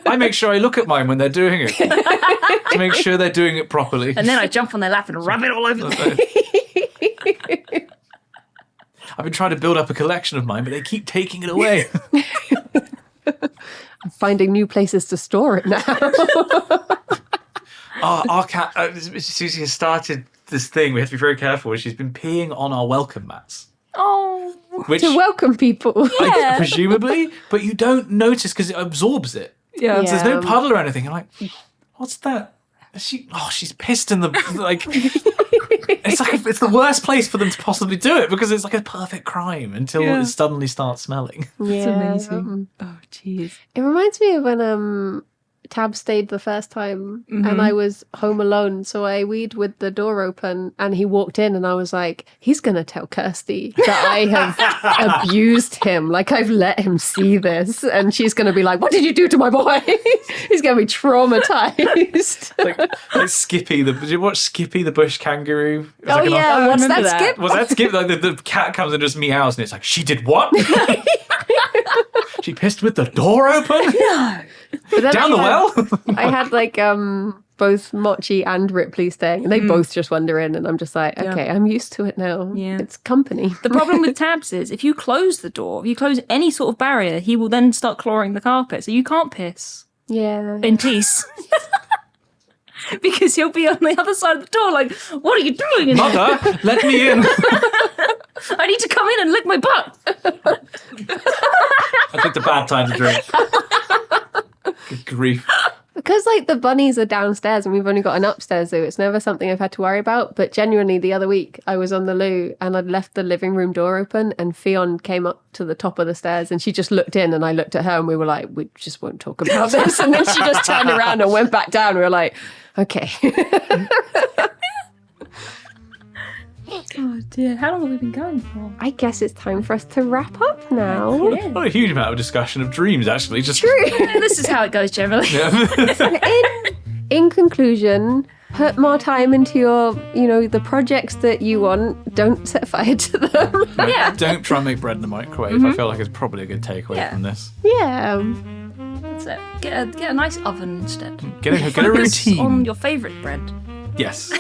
I make sure I look at mine when they're doing it to make sure they're doing it properly. And then I jump on their lap and rub it all over them. I've been trying to build up a collection of mine, but they keep taking it away. I'm finding new places to store it now. Our cat, Susie, has started this thing. We have to be very careful. She's been peeing on our welcome mats. Oh. Which, To welcome people. presumably, but you don't notice because it absorbs it. Yeah. So there's no puddle or anything. You're like, "What's that?" She's pissed in the like. It's the worst place for them to possibly do it because it's like a perfect crime until it suddenly starts smelling. Yeah. amazing. Oh, jeez. It reminds me of when Tab stayed the first time and I was home alone. So I weed with the door open and he walked in and I was like, he's going to tell Kirsty that I have abused him. Like I've let him see this. And she's going to be like, what did you do to my boy? He's going to be traumatized. like Skippy. Did you watch Skippy the bush kangaroo? It was Oh like yeah, what's remember that, that. Skip? Was that Skip? Like the cat comes and just meows, and it's like, she did what? She pissed with the door open? No. But then Down the well? I had like both Mochi and Ripley staying, and they both just wander in, and I'm just like, okay, I'm used to it now. Yeah. It's company. The problem with Tabs is if you close the door, if you close any sort of barrier, he will then start clawing the carpet. So you can't piss Yeah. in peace. Because he'll be on the other side of the door like, what are you doing in here? Mother, let me in. I need to come in and lick my butt. I picked a bad time to drink. Good grief. Because like the bunnies are downstairs and we've only got an upstairs zoo, it's never something I've had to worry about. But genuinely the other week I was on the loo and I'd left the living room door open and Fionn came up to the top of the stairs and she just looked in and I looked at her and we were like, we just won't talk about this. And then she just turned around and went back down. We were like, okay. Oh dear, how long have we been going for? I guess it's time for us to wrap up now. Not a huge amount of discussion of dreams, actually. Just This is how it goes generally. In conclusion, put more time into your, the projects that you want. Don't set fire to them. Yeah. Don't try and make bread in the microwave. I feel like it's probably a good takeaway Yeah. from this. Yeah. That's it. Get a nice oven instead. Get a Focus routine. on your favourite bread. Yes.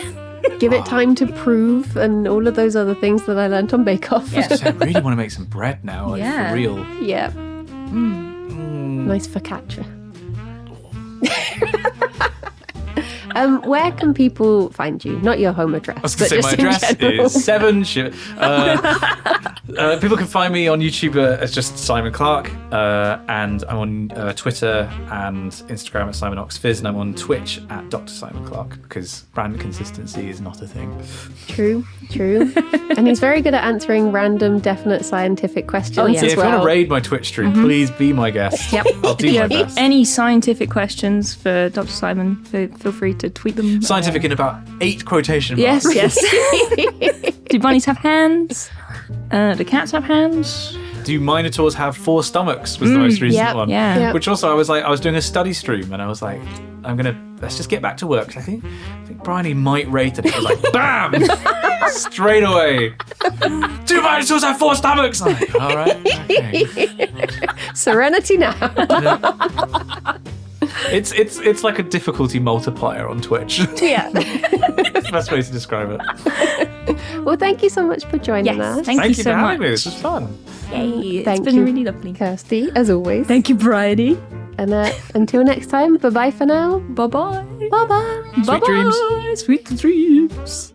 Give it time to prove and all of those other things that I learnt on Bake Off. Yeah. So I really want to make some bread now, like Yeah. for real. Yeah. Nice focaccia. Where can people find you? Not your home address. I was going to but say just my in address general. is 7. People can find me on YouTube as just Simon Clark, and I'm on Twitter and Instagram at Simon Oxfizz, and I'm on Twitch at Dr. Simon Clark because brand consistency is not a thing. True. And he's very good at answering random, definite scientific questions Oh, yeah. Yeah, as if you want well. to raid my Twitch stream, please be my guest. Yep. I'll do If you my have best. any scientific questions for Dr. Simon, feel free to tweet them. Scientific in about 8 quotation marks. Yes. Do bunnies have hands? Do cats have hands? Do minotaurs have 4 stomachs? Was the most recent Yep, one. yeah. Yep. Which also I was doing a study stream and I was like, let's just get back to work. 'Cause I think Bryony might rate it. It was like, bam! Straight away. 2 minotaurs have 4 stomachs. I'm like, all right. Okay. Serenity now. It's like a difficulty multiplier on Twitch. Yeah. That's the best way to describe it. Well, thank you so much for joining Yes. us. Thank you you so for having much. me. This was fun. Yay. Thank It's been you. really lovely. Kirsty, as always. Thank you, Bridie. And until next time, bye-bye for now. Bye-bye. Bye-bye. Sweet dreams. Sweet dreams.